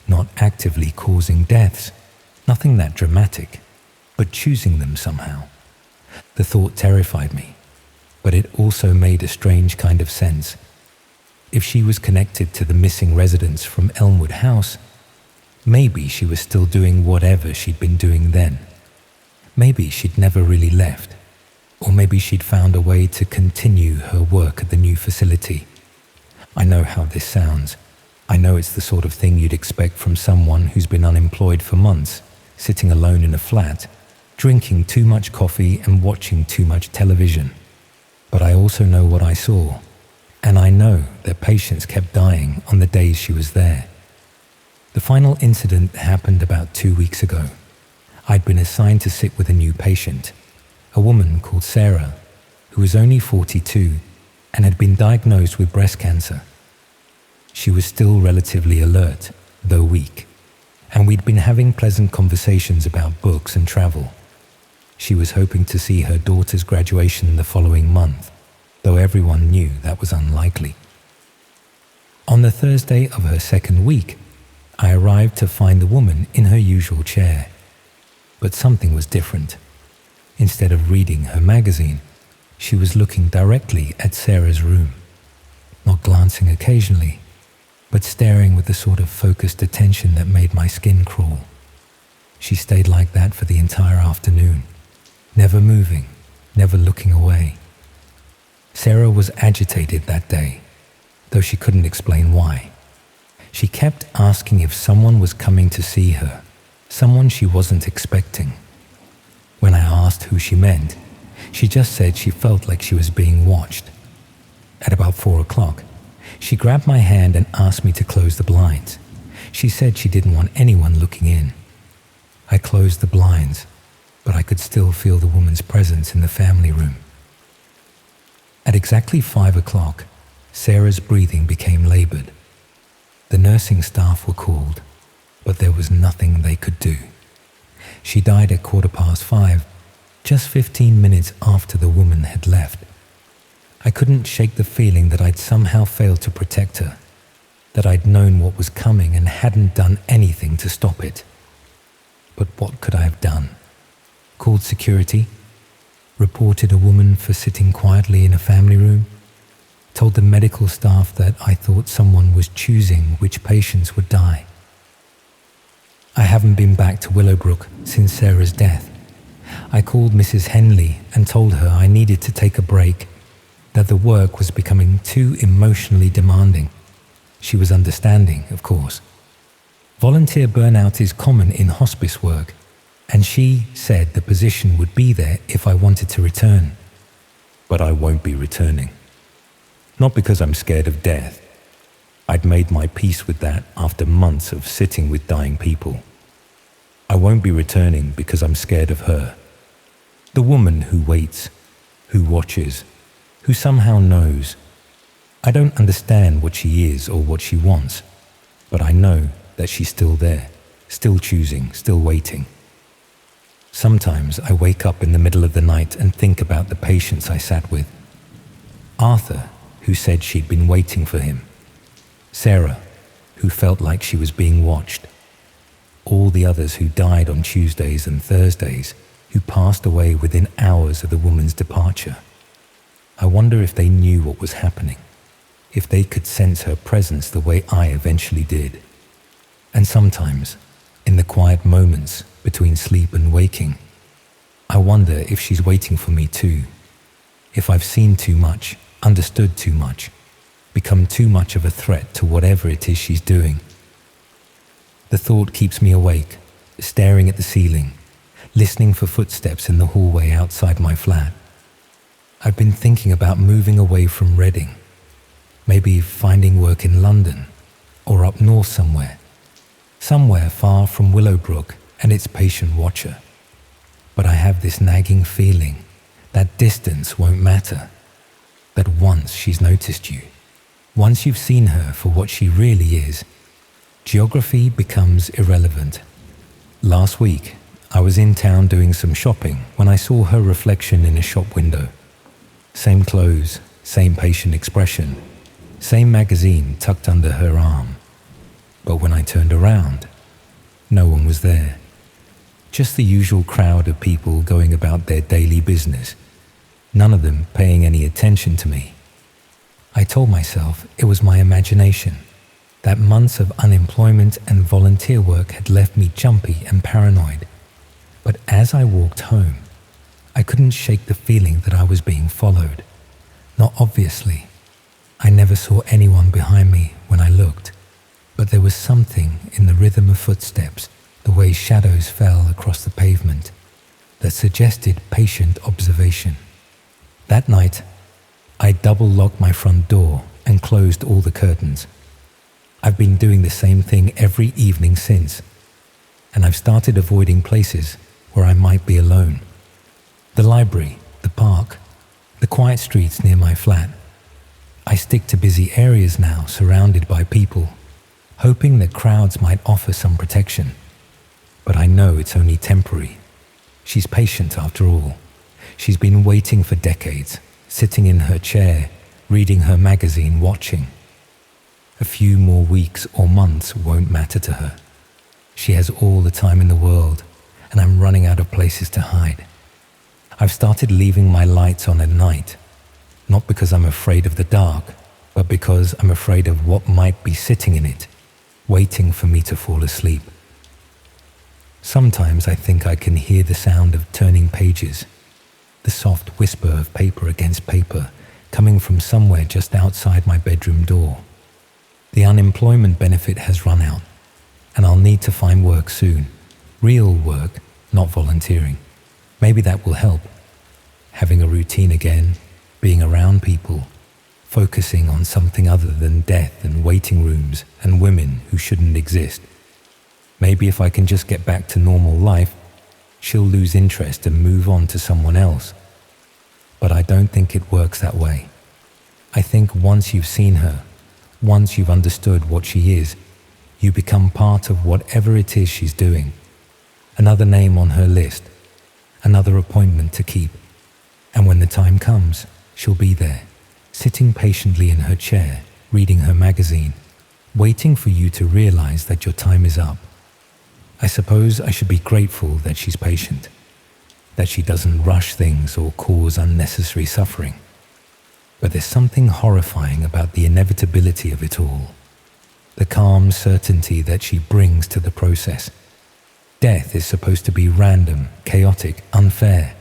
Not actively causing deaths, nothing that dramatic, but choosing them somehow. The thought terrified me, but it also made a strange kind of sense. If she was connected to the missing residents from Elmwood House, Maybe she was still doing whatever she'd been doing then. Maybe she'd never really left. Or maybe she'd found a way to continue her work at the new facility. I know how this sounds. I know it's the sort of thing you'd expect from someone who's been unemployed for months, sitting alone in a flat, drinking too much coffee and watching too much television. But I also know what I saw, and I know that patients kept dying on the days she was there. The final incident happened about 2 weeks ago. I'd been assigned to sit with a new patient, a woman called Sarah, who was only 42 and had been diagnosed with breast cancer. She was still relatively alert, though weak, and we'd been having pleasant conversations about books and travel. She was hoping to see her daughter's graduation the following month, though everyone knew that was unlikely. On the Thursday of her second week, I arrived to find the woman in her usual chair. But something was different. Instead of reading her magazine, she was looking directly at Sarah's room, not glancing occasionally, but staring with the sort of focused attention that made my skin crawl. She stayed like that for the entire afternoon, never moving, never looking away. Sarah was agitated that day, though she couldn't explain why. She kept asking if someone was coming to see her, someone she wasn't expecting. When I asked who she meant, she just said she felt like she was being watched. At about 4 o'clock, she grabbed my hand and asked me to close the blinds. She said she didn't want anyone looking in. I closed the blinds, but I could still feel the woman's presence in the family room. At exactly 5 o'clock, Sarah's breathing became labored. The nursing staff were called, but there was nothing they could do. She died at 5:15, just 15 minutes after the woman had left. I couldn't shake the feeling that I'd somehow failed to protect her, that I'd known what was coming and hadn't done anything to stop it. But what could I have done? Called security? Reported a woman for sitting quietly in a family room? Told the medical staff that I thought someone was choosing which patients would die? I haven't been back to Willowbrook since Sarah's death. I called Mrs. Henley and told her I needed to take a break, that the work was becoming too emotionally demanding. She was understanding, of course. Volunteer burnout is common in hospice work, and she said the position would be there if I wanted to return. But I won't be returning. Not because I'm scared of death. I'd made my peace with that after months of sitting with dying people. I won't be returning because I'm scared of her. The woman who waits, who watches, who somehow knows. I don't understand what she is or what she wants, but I know that she's still there, still choosing, still waiting. Sometimes I wake up in the middle of the night and think about the patients I sat with. Arthur, who said she'd been waiting for him. Sarah, who felt like she was being watched. All the others who died on Tuesdays and Thursdays, who passed away within hours of the woman's departure. I wonder if they knew what was happening, if they could sense her presence the way I eventually did. And sometimes, in the quiet moments between sleep and waking, I wonder if she's waiting for me too, if I've seen too much, understood too much, become too much of a threat to whatever it is she's doing. The thought keeps me awake, staring at the ceiling, listening for footsteps in the hallway outside my flat. I've been thinking about moving away from Reading, maybe finding work in London or up north somewhere far from Willowbrook and its patient watcher. But I have this nagging feeling that distance won't matter, that once she's noticed you, once you've seen her for what she really is, geography becomes irrelevant. Last week, I was in town doing some shopping when I saw her reflection in a shop window. Same clothes, same patient expression, same magazine tucked under her arm. But when I turned around, no one was there. Just the usual crowd of people going about their daily business, none of them paying any attention to me. I told myself it was my imagination, that months of unemployment and volunteer work had left me jumpy and paranoid. But as I walked home, I couldn't shake the feeling that I was being followed. Not obviously. I never saw anyone behind me when I looked, but there was something in the rhythm of footsteps, the way shadows fell across the pavement, that suggested patient observation. That night, I double-locked my front door and closed all the curtains. I've been doing the same thing every evening since, and I've started avoiding places where I might be alone. The library, the park, the quiet streets near my flat. I stick to busy areas now, surrounded by people, hoping that crowds might offer some protection. But I know it's only temporary. She's patient after all. She's been waiting for decades, sitting in her chair, reading her magazine, watching. A few more weeks or months won't matter to her. She has all the time in the world, and I'm running out of places to hide. I've started leaving my lights on at night, not because I'm afraid of the dark, but because I'm afraid of what might be sitting in it, waiting for me to fall asleep. Sometimes I think I can hear the sound of turning pages, the soft whisper of paper against paper coming from somewhere just outside my bedroom door. The unemployment benefit has run out, and I'll need to find work soon. Real work, not volunteering. Maybe that will help. Having a routine again, being around people, focusing on something other than death and waiting rooms and women who shouldn't exist. Maybe if I can just get back to normal life, she'll lose interest and move on to someone else. But I don't think it works that way. I think once you've seen her, once you've understood what she is, you become part of whatever it is she's doing. Another name on her list, another appointment to keep. And when the time comes, she'll be there, sitting patiently in her chair, reading her magazine, waiting for you to realize that your time is up. I suppose I should be grateful that she's patient, that she doesn't rush things or cause unnecessary suffering. But there's something horrifying about the inevitability of it all, the calm certainty that she brings to the process. Death is supposed to be random, chaotic, unfair.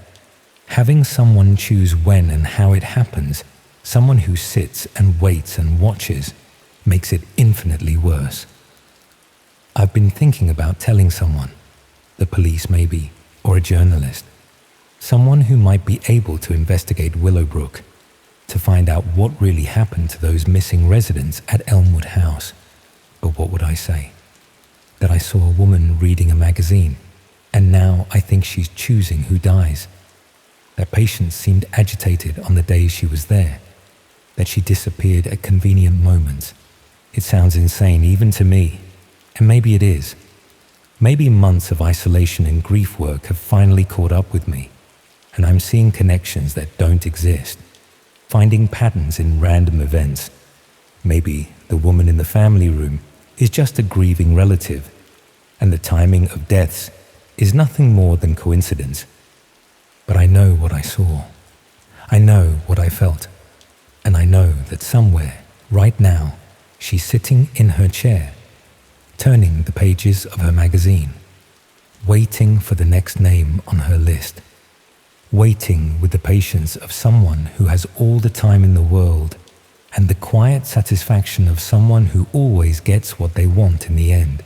Having someone choose when and how it happens, someone who sits and waits and watches, makes it infinitely worse. I've been thinking about telling someone, the police maybe, or a journalist, someone who might be able to investigate Willowbrook, to find out what really happened to those missing residents at Elmwood House. But what would I say? That I saw a woman reading a magazine, and now I think she's choosing who dies. That patients seemed agitated on the days she was there, that she disappeared at convenient moments. It sounds insane even to me, and maybe it is. Maybe months of isolation and grief work have finally caught up with me, and I'm seeing connections that don't exist, finding patterns in random events. Maybe the woman in the family room is just a grieving relative, and the timing of deaths is nothing more than coincidence. But I know what I saw. I know what I felt. And I know that somewhere, right now, she's sitting in her chair, turning the pages of her magazine, waiting for the next name on her list, waiting with the patience of someone who has all the time in the world and the quiet satisfaction of someone who always gets what they want in the end.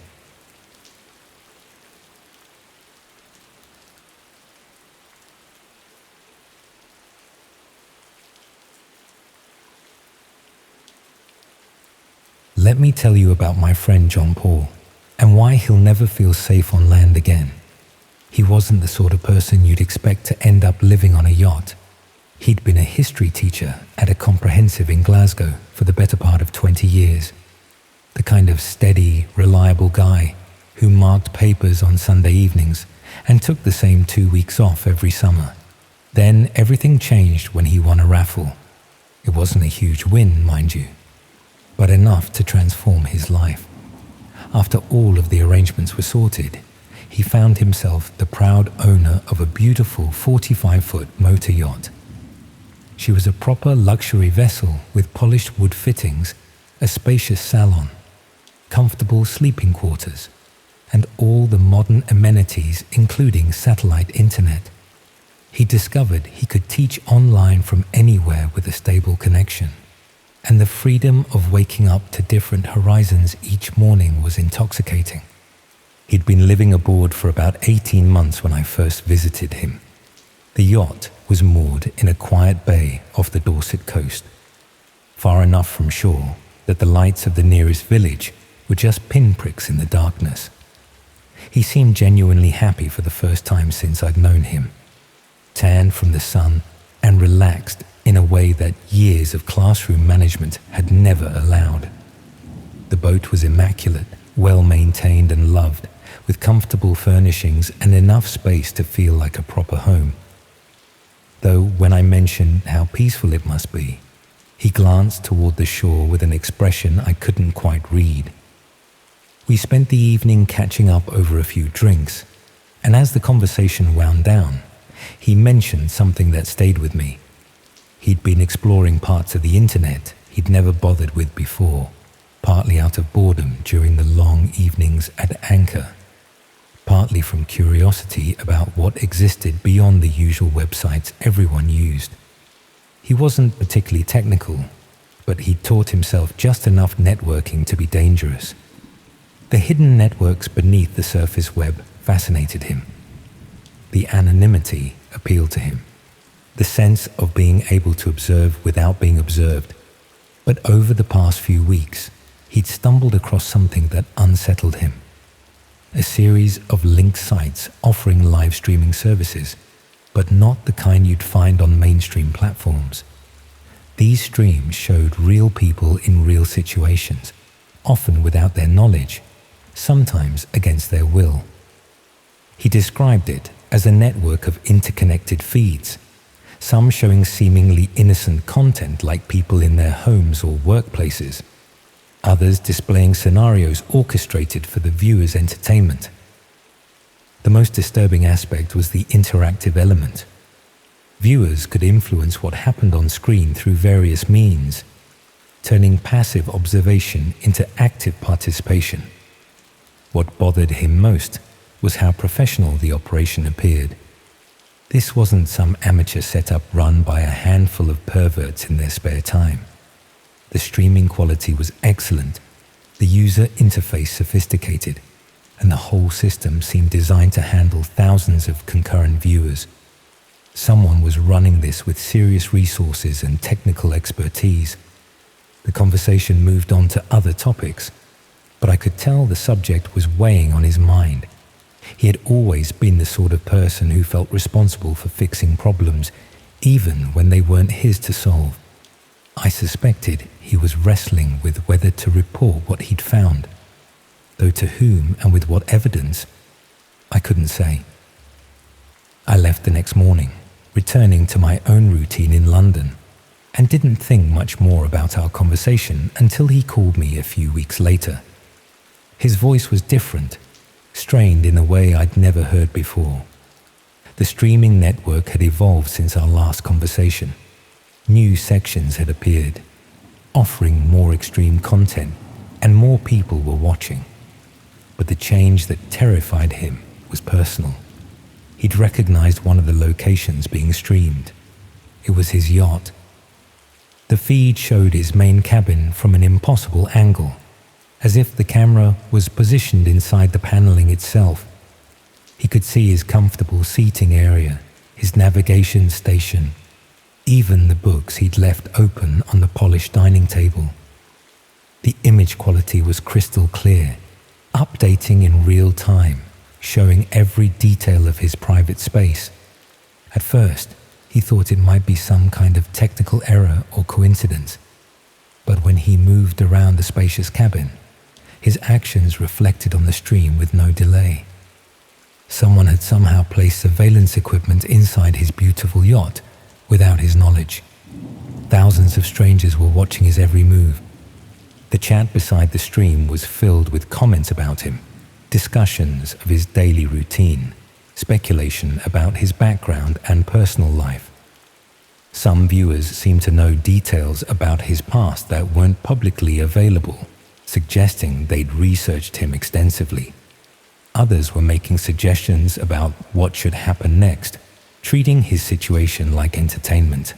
Let me tell you about my friend John Paul and why he'll never feel safe on land again. He wasn't the sort of person you'd expect to end up living on a yacht. He'd been a history teacher at a comprehensive in Glasgow for the better part of 20 years. The kind of steady, reliable guy who marked papers on Sunday evenings and took the same 2 weeks off every summer. Then everything changed when he won a raffle. It wasn't a huge win, mind you, but enough to transform his life. After all of the arrangements were sorted, he found himself the proud owner of a beautiful 45-foot motor yacht. She was a proper luxury vessel with polished wood fittings, a spacious salon, comfortable sleeping quarters, and all the modern amenities including satellite internet. He discovered he could teach online from anywhere with a stable connection, and the freedom of waking up to different horizons each morning was intoxicating. He'd been living aboard for about 18 months when I first visited him. The yacht was moored in a quiet bay off the Dorset coast, far enough from shore that the lights of the nearest village were just pinpricks in the darkness. He seemed genuinely happy for the first time since I'd known him, tan from the sun and relaxed in a way that years of classroom management had never allowed. The boat was immaculate, well maintained and loved, with comfortable furnishings and enough space to feel like a proper home. Though when I mentioned how peaceful it must be, he glanced toward the shore with an expression I couldn't quite read. We spent the evening catching up over a few drinks, and as the conversation wound down, he mentioned something that stayed with me. He'd been exploring parts of the internet he'd never bothered with before, partly out of boredom during the long evenings at anchor, partly from curiosity about what existed beyond the usual websites everyone used. He wasn't particularly technical, but he taught himself just enough networking to be dangerous. The hidden networks beneath the surface web fascinated him. The anonymity appealed to him, the sense of being able to observe without being observed. But over the past few weeks, he'd stumbled across something that unsettled him. A series of linked sites offering live streaming services, but not the kind you'd find on mainstream platforms. These streams showed real people in real situations, often without their knowledge, sometimes against their will. He described it as a network of interconnected feeds, some showing seemingly innocent content like people in their homes or workplaces, others displaying scenarios orchestrated for the viewer's entertainment. The most disturbing aspect was the interactive element. Viewers could influence what happened on screen through various means, turning passive observation into active participation. What bothered him most was how professional the operation appeared. This wasn't some amateur setup run by a handful of perverts in their spare time. The streaming quality was excellent, the user interface sophisticated, and the whole system seemed designed to handle thousands of concurrent viewers. Someone was running this with serious resources and technical expertise. The conversation moved on to other topics, but I could tell the subject was weighing on his mind. He had always been the sort of person who felt responsible for fixing problems, even when they weren't his to solve. I suspected he was wrestling with whether to report what he'd found, though to whom and with what evidence, I couldn't say. I left the next morning, returning to my own routine in London, and didn't think much more about our conversation until he called me a few weeks later. His voice was different, strained in a way I'd never heard before. The streaming network had evolved since our last conversation. New sections had appeared, offering more extreme content, and more people were watching. But the change that terrified him was personal. He'd recognized one of the locations being streamed. It was his yacht. The feed showed his main cabin from an impossible angle, as if the camera was positioned inside the paneling itself. He could see his comfortable seating area, his navigation station, even the books he'd left open on the polished dining table. The image quality was crystal clear, updating in real time, showing every detail of his private space. At first, he thought it might be some kind of technical error or coincidence, but when he moved around the spacious cabin, his actions reflected on the stream with no delay. Someone had somehow placed surveillance equipment inside his beautiful yacht without his knowledge. Thousands of strangers were watching his every move. The chat beside the stream was filled with comments about him, discussions of his daily routine, speculation about his background and personal life. Some viewers seemed to know details about his past that weren't publicly available, suggesting they'd researched him extensively. Others were making suggestions about what should happen next, treating his situation like entertainment.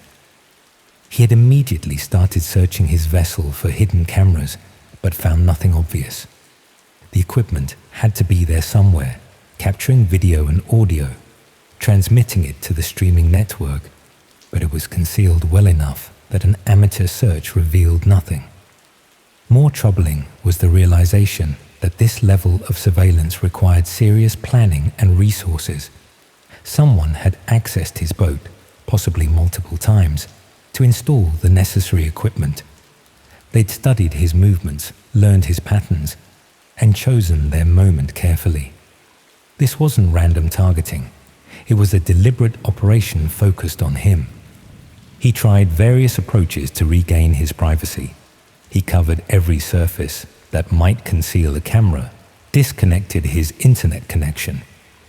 He had immediately started searching his vessel for hidden cameras, but found nothing obvious. The equipment had to be there somewhere, capturing video and audio, transmitting it to the streaming network, but it was concealed well enough that an amateur search revealed nothing. More troubling was the realization that this level of surveillance required serious planning and resources. Someone had accessed his boat, possibly multiple times, to install the necessary equipment. They'd studied his movements, learned his patterns, and chosen their moment carefully. This wasn't random targeting. It was a deliberate operation focused on him. He tried various approaches to regain his privacy. He covered every surface that might conceal a camera, disconnected his internet connection,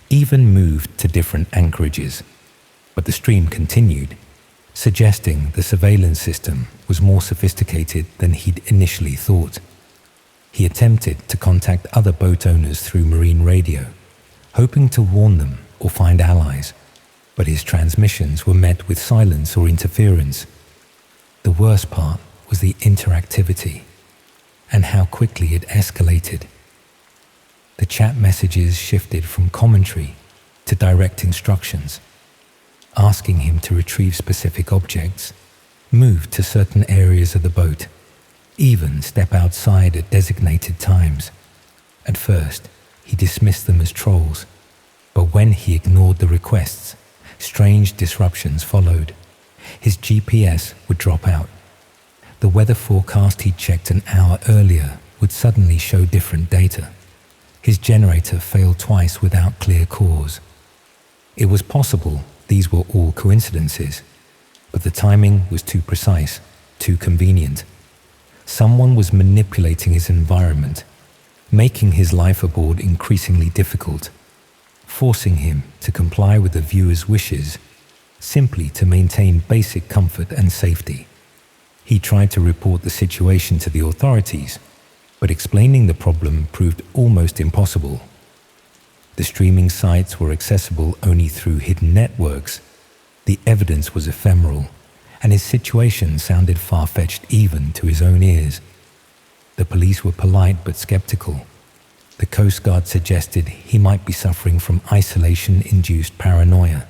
even moved to different anchorages. But the stream continued, suggesting the surveillance system was more sophisticated than he'd initially thought. He attempted to contact other boat owners through marine radio, hoping to warn them or find allies, but his transmissions were met with silence or interference. The worst part was the interactivity and how quickly it escalated. The chat messages shifted from commentary to direct instructions, asking him to retrieve specific objects, move to certain areas of the boat, even step outside at designated times. At first, he dismissed them as trolls, but when he ignored the requests, strange disruptions followed. His GPS would drop out. The weather forecast he'd checked an hour earlier would suddenly show different data. His generator failed twice without clear cause. It was possible these were all coincidences, but the timing was too precise, too convenient. Someone was manipulating his environment, making his life aboard increasingly difficult, forcing him to comply with the viewer's wishes simply to maintain basic comfort and safety. He tried to report the situation to the authorities, but explaining the problem proved almost impossible. The streaming sites were accessible only through hidden networks. The evidence was ephemeral, and his situation sounded far-fetched even to his own ears. The police were polite but skeptical. The Coast Guard suggested he might be suffering from isolation-induced paranoia,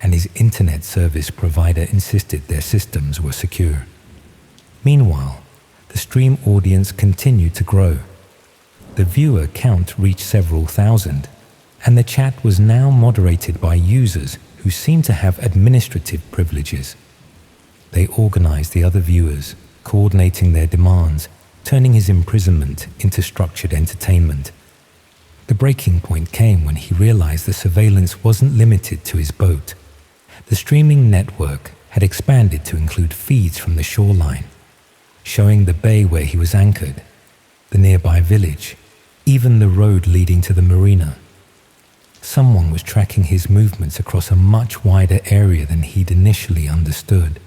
and his internet service provider insisted their systems were secure. Meanwhile, the stream audience continued to grow. The viewer count reached several thousand, and the chat was now moderated by users who seemed to have administrative privileges. They organized the other viewers, coordinating their demands, turning his imprisonment into structured entertainment. The breaking point came when he realized the surveillance wasn't limited to his boat. The streaming network had expanded to include feeds from the shoreline, showing the bay where he was anchored, the nearby village, even the road leading to the marina. Someone was tracking his movements across a much wider area than he'd initially understood.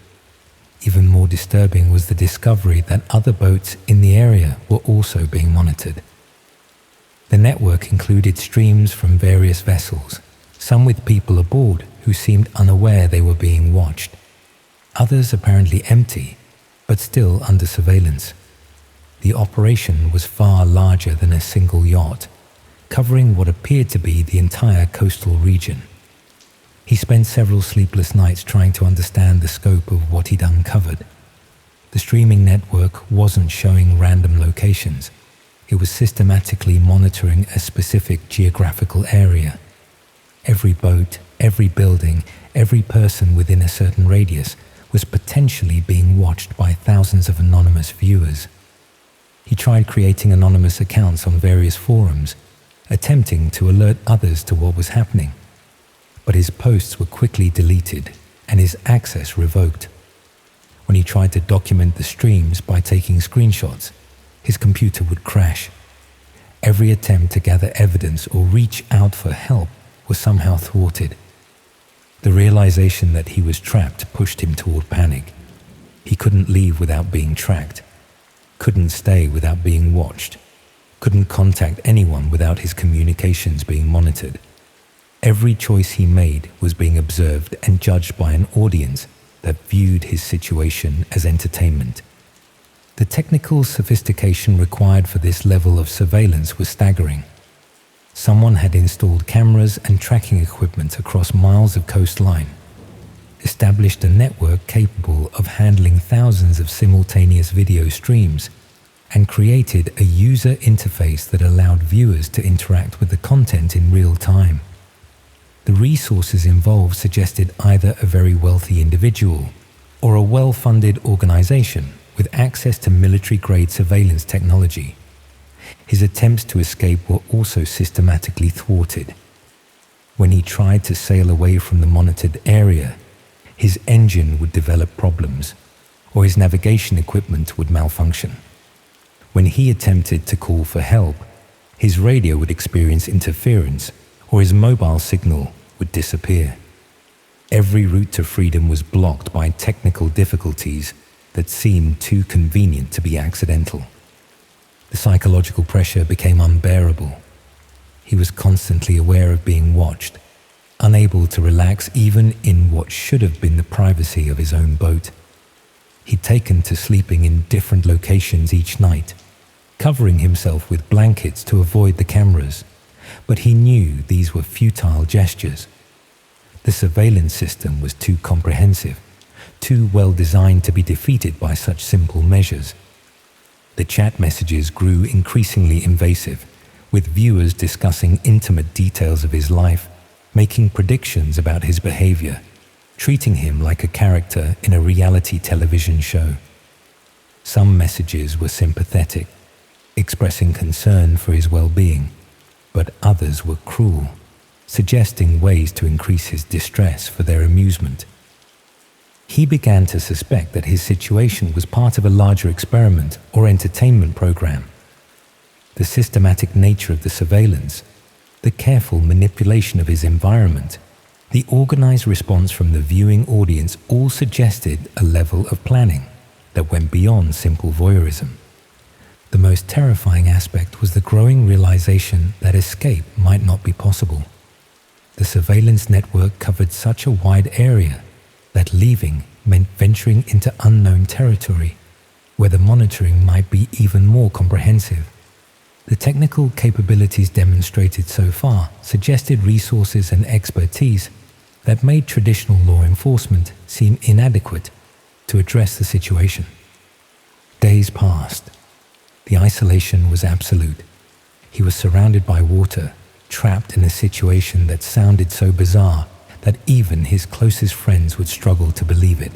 Even more disturbing was the discovery that other boats in the area were also being monitored. The network included streams from various vessels, some with people aboard who seemed unaware they were being watched. Others apparently empty, but still under surveillance. The operation was far larger than a single yacht, covering what appeared to be the entire coastal region. He spent several sleepless nights trying to understand the scope of what he'd uncovered. The streaming network wasn't showing random locations. It was systematically monitoring a specific geographical area. Every boat, every building, every person within a certain radius was potentially being watched by thousands of anonymous viewers. He tried creating anonymous accounts on various forums, attempting to alert others to what was happening. But his posts were quickly deleted and his access revoked. When he tried to document the streams by taking screenshots, his computer would crash. Every attempt to gather evidence or reach out for help was somehow thwarted. The realization that he was trapped pushed him toward panic. He couldn't leave without being tracked. couldn't stay without being watched, couldn't contact anyone without his communications being monitored. Every choice he made was being observed and judged by an audience that viewed his situation as entertainment. The technical sophistication required for this level of surveillance was staggering. Someone had installed cameras and tracking equipment across miles of coastline, established a network capable of handling thousands of simultaneous video streams, and created a user interface that allowed viewers to interact with the content in real time. The resources involved suggested either a very wealthy individual or a well-funded organization with access to military-grade surveillance technology. His attempts to escape were also systematically thwarted. When he tried to sail away from the monitored area, his engine would develop problems, or his navigation equipment would malfunction. When he attempted to call for help, his radio would experience interference, or his mobile signal would disappear. Every route to freedom was blocked by technical difficulties that seemed too convenient to be accidental. The psychological pressure became unbearable. He was constantly aware of being watched, unable to relax even in what should have been the privacy of his own boat. He'd taken to sleeping in different locations each night, covering himself with blankets to avoid the cameras, but he knew these were futile gestures. The surveillance system was too comprehensive, too well designed to be defeated by such simple measures. The chat messages grew increasingly invasive, with viewers discussing intimate details of his life, making predictions about his behavior, treating him like a character in a reality television show. Some messages were sympathetic, expressing concern for his well-being, but others were cruel, suggesting ways to increase his distress for their amusement. He began to suspect that his situation was part of a larger experiment or entertainment program. The systematic nature of the surveillance, the careful manipulation of his environment, the organized response from the viewing audience all suggested a level of planning that went beyond simple voyeurism. The most terrifying aspect was the growing realization that escape might not be possible. The surveillance network covered such a wide area that leaving meant venturing into unknown territory, where the monitoring might be even more comprehensive. The technical capabilities demonstrated so far suggested resources and expertise that made traditional law enforcement seem inadequate to address the situation. Days passed. The isolation was absolute. He was surrounded by water, trapped in a situation that sounded so bizarre that even his closest friends would struggle to believe it.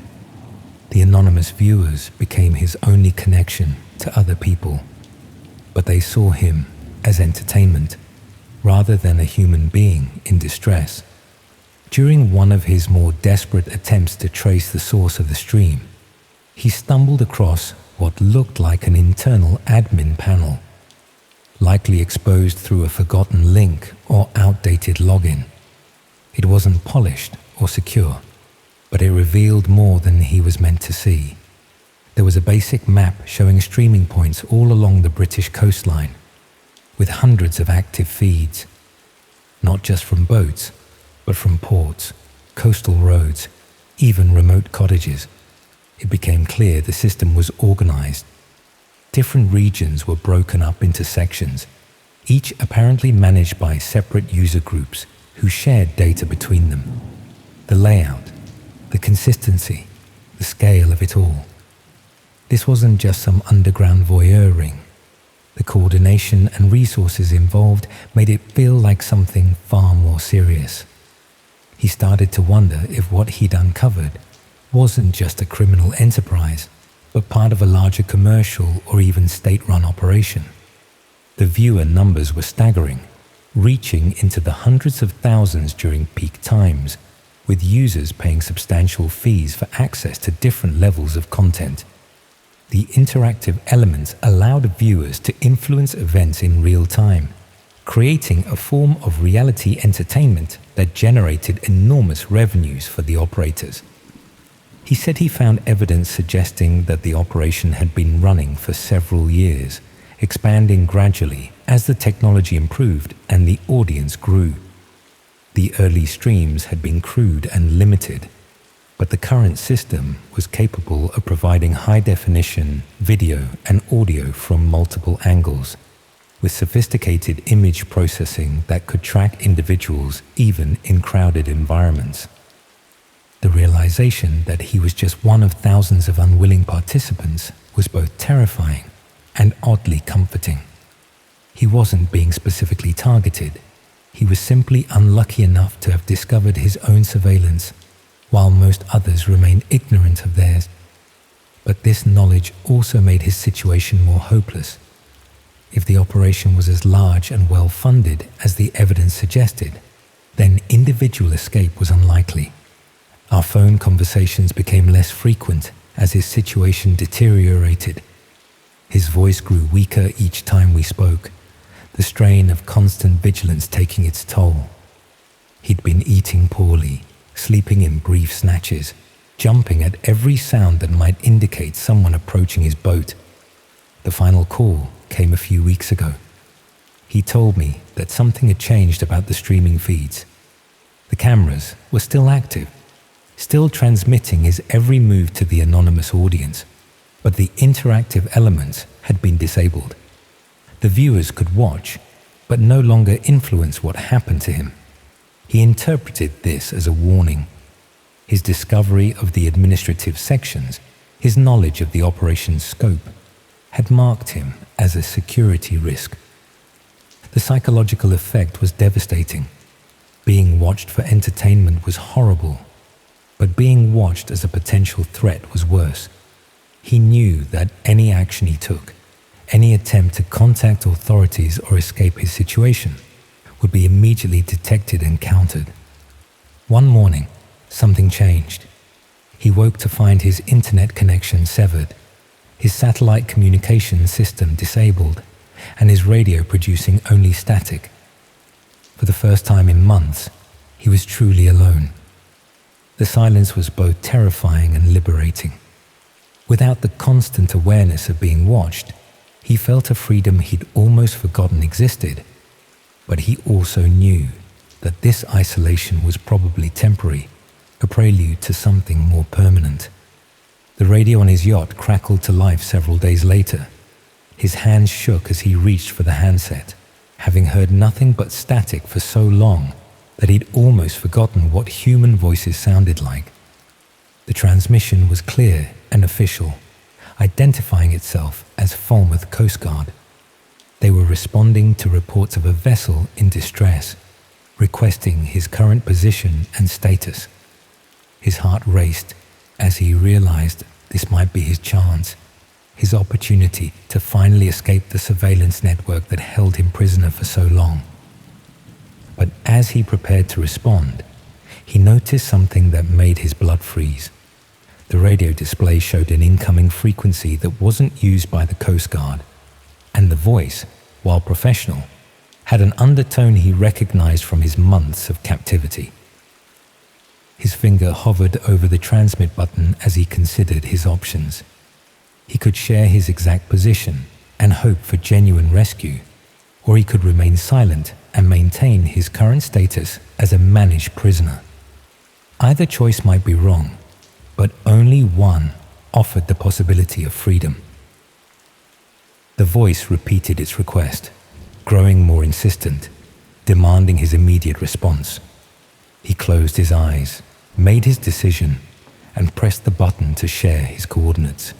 The anonymous viewers became his only connection to other people, but they saw him as entertainment rather than a human being in distress. During one of his more desperate attempts to trace the source of the stream, he stumbled across what looked like an internal admin panel, likely exposed through a forgotten link or outdated login. It wasn't polished or secure, but it revealed more than he was meant to see. There was a basic map showing streaming points all along the British coastline, with hundreds of active feeds, not just from boats, but from ports, coastal roads, even remote cottages. It became clear the system was organized. Different regions were broken up into sections, each apparently managed by separate user groups who shared data between them. The layout, the consistency, the scale of it all. This wasn't just some underground voyeur ring. The coordination and resources involved made it feel like something far more serious. He started to wonder if what he'd uncovered wasn't just a criminal enterprise, but part of a larger commercial or even state-run operation. The viewer numbers were staggering, reaching into the hundreds of thousands during peak times, with users paying substantial fees for access to different levels of content. The interactive elements allowed viewers to influence events in real time, creating a form of reality entertainment that generated enormous revenues for the operators. He said he found evidence suggesting that the operation had been running for several years, expanding gradually as the technology improved and the audience grew. The early streams had been crude and limited, but the current system was capable of providing high-definition video and audio from multiple angles, with sophisticated image processing that could track individuals even in crowded environments. The realization that he was just one of thousands of unwilling participants was both terrifying and oddly comforting. He wasn't being specifically targeted. He was simply unlucky enough to have discovered his own surveillance, while most others remained ignorant of theirs. But this knowledge also made his situation more hopeless. If the operation was as large and well-funded as the evidence suggested, then individual escape was unlikely. Our phone conversations became less frequent as his situation deteriorated. His voice grew weaker each time we spoke, the strain of constant vigilance taking its toll. He'd been eating poorly, sleeping in brief snatches, jumping at every sound that might indicate someone approaching his boat. The final call came a few weeks ago. He told me that something had changed about the streaming feeds. The cameras were still active, still transmitting his every move to the anonymous audience, but the interactive elements had been disabled. The viewers could watch, but no longer influence what happened to him. He interpreted this as a warning. His discovery of the administrative sections, his knowledge of the operation's scope, had marked him as a security risk. The psychological effect was devastating. Being watched for entertainment was horrible, but being watched as a potential threat was worse. He knew that any action he took, any attempt to contact authorities or escape his situation, would be immediately detected and countered. One morning, something changed. He woke to find his internet connection severed, his satellite communication system disabled, and his radio producing only static. For the first time in months, he was truly alone. The silence was both terrifying and liberating. Without the constant awareness of being watched, he felt a freedom he'd almost forgotten existed. But he also knew that this isolation was probably temporary, a prelude to something more permanent. The radio on his yacht crackled to life several days later. His hands shook as he reached for the handset, having heard nothing but static for so long that he'd almost forgotten what human voices sounded like. The transmission was clear and official, identifying itself as Falmouth Coast Guard. They were responding to reports of a vessel in distress, requesting his current position and status. His heart raced as he realized this might be his chance, his opportunity to finally escape the surveillance network that held him prisoner for so long. But as he prepared to respond, he noticed something that made his blood freeze. The radio display showed an incoming frequency that wasn't used by the Coast Guard, and the voice, while professional, had an undertone he recognized from his months of captivity. His finger hovered over the transmit button as he considered his options. He could share his exact position and hope for genuine rescue, or he could remain silent and maintain his current status as a managed prisoner. Either choice might be wrong, but only one offered the possibility of freedom. The voice repeated its request, growing more insistent, demanding his immediate response. He closed his eyes, made his decision, and pressed the button to share his coordinates.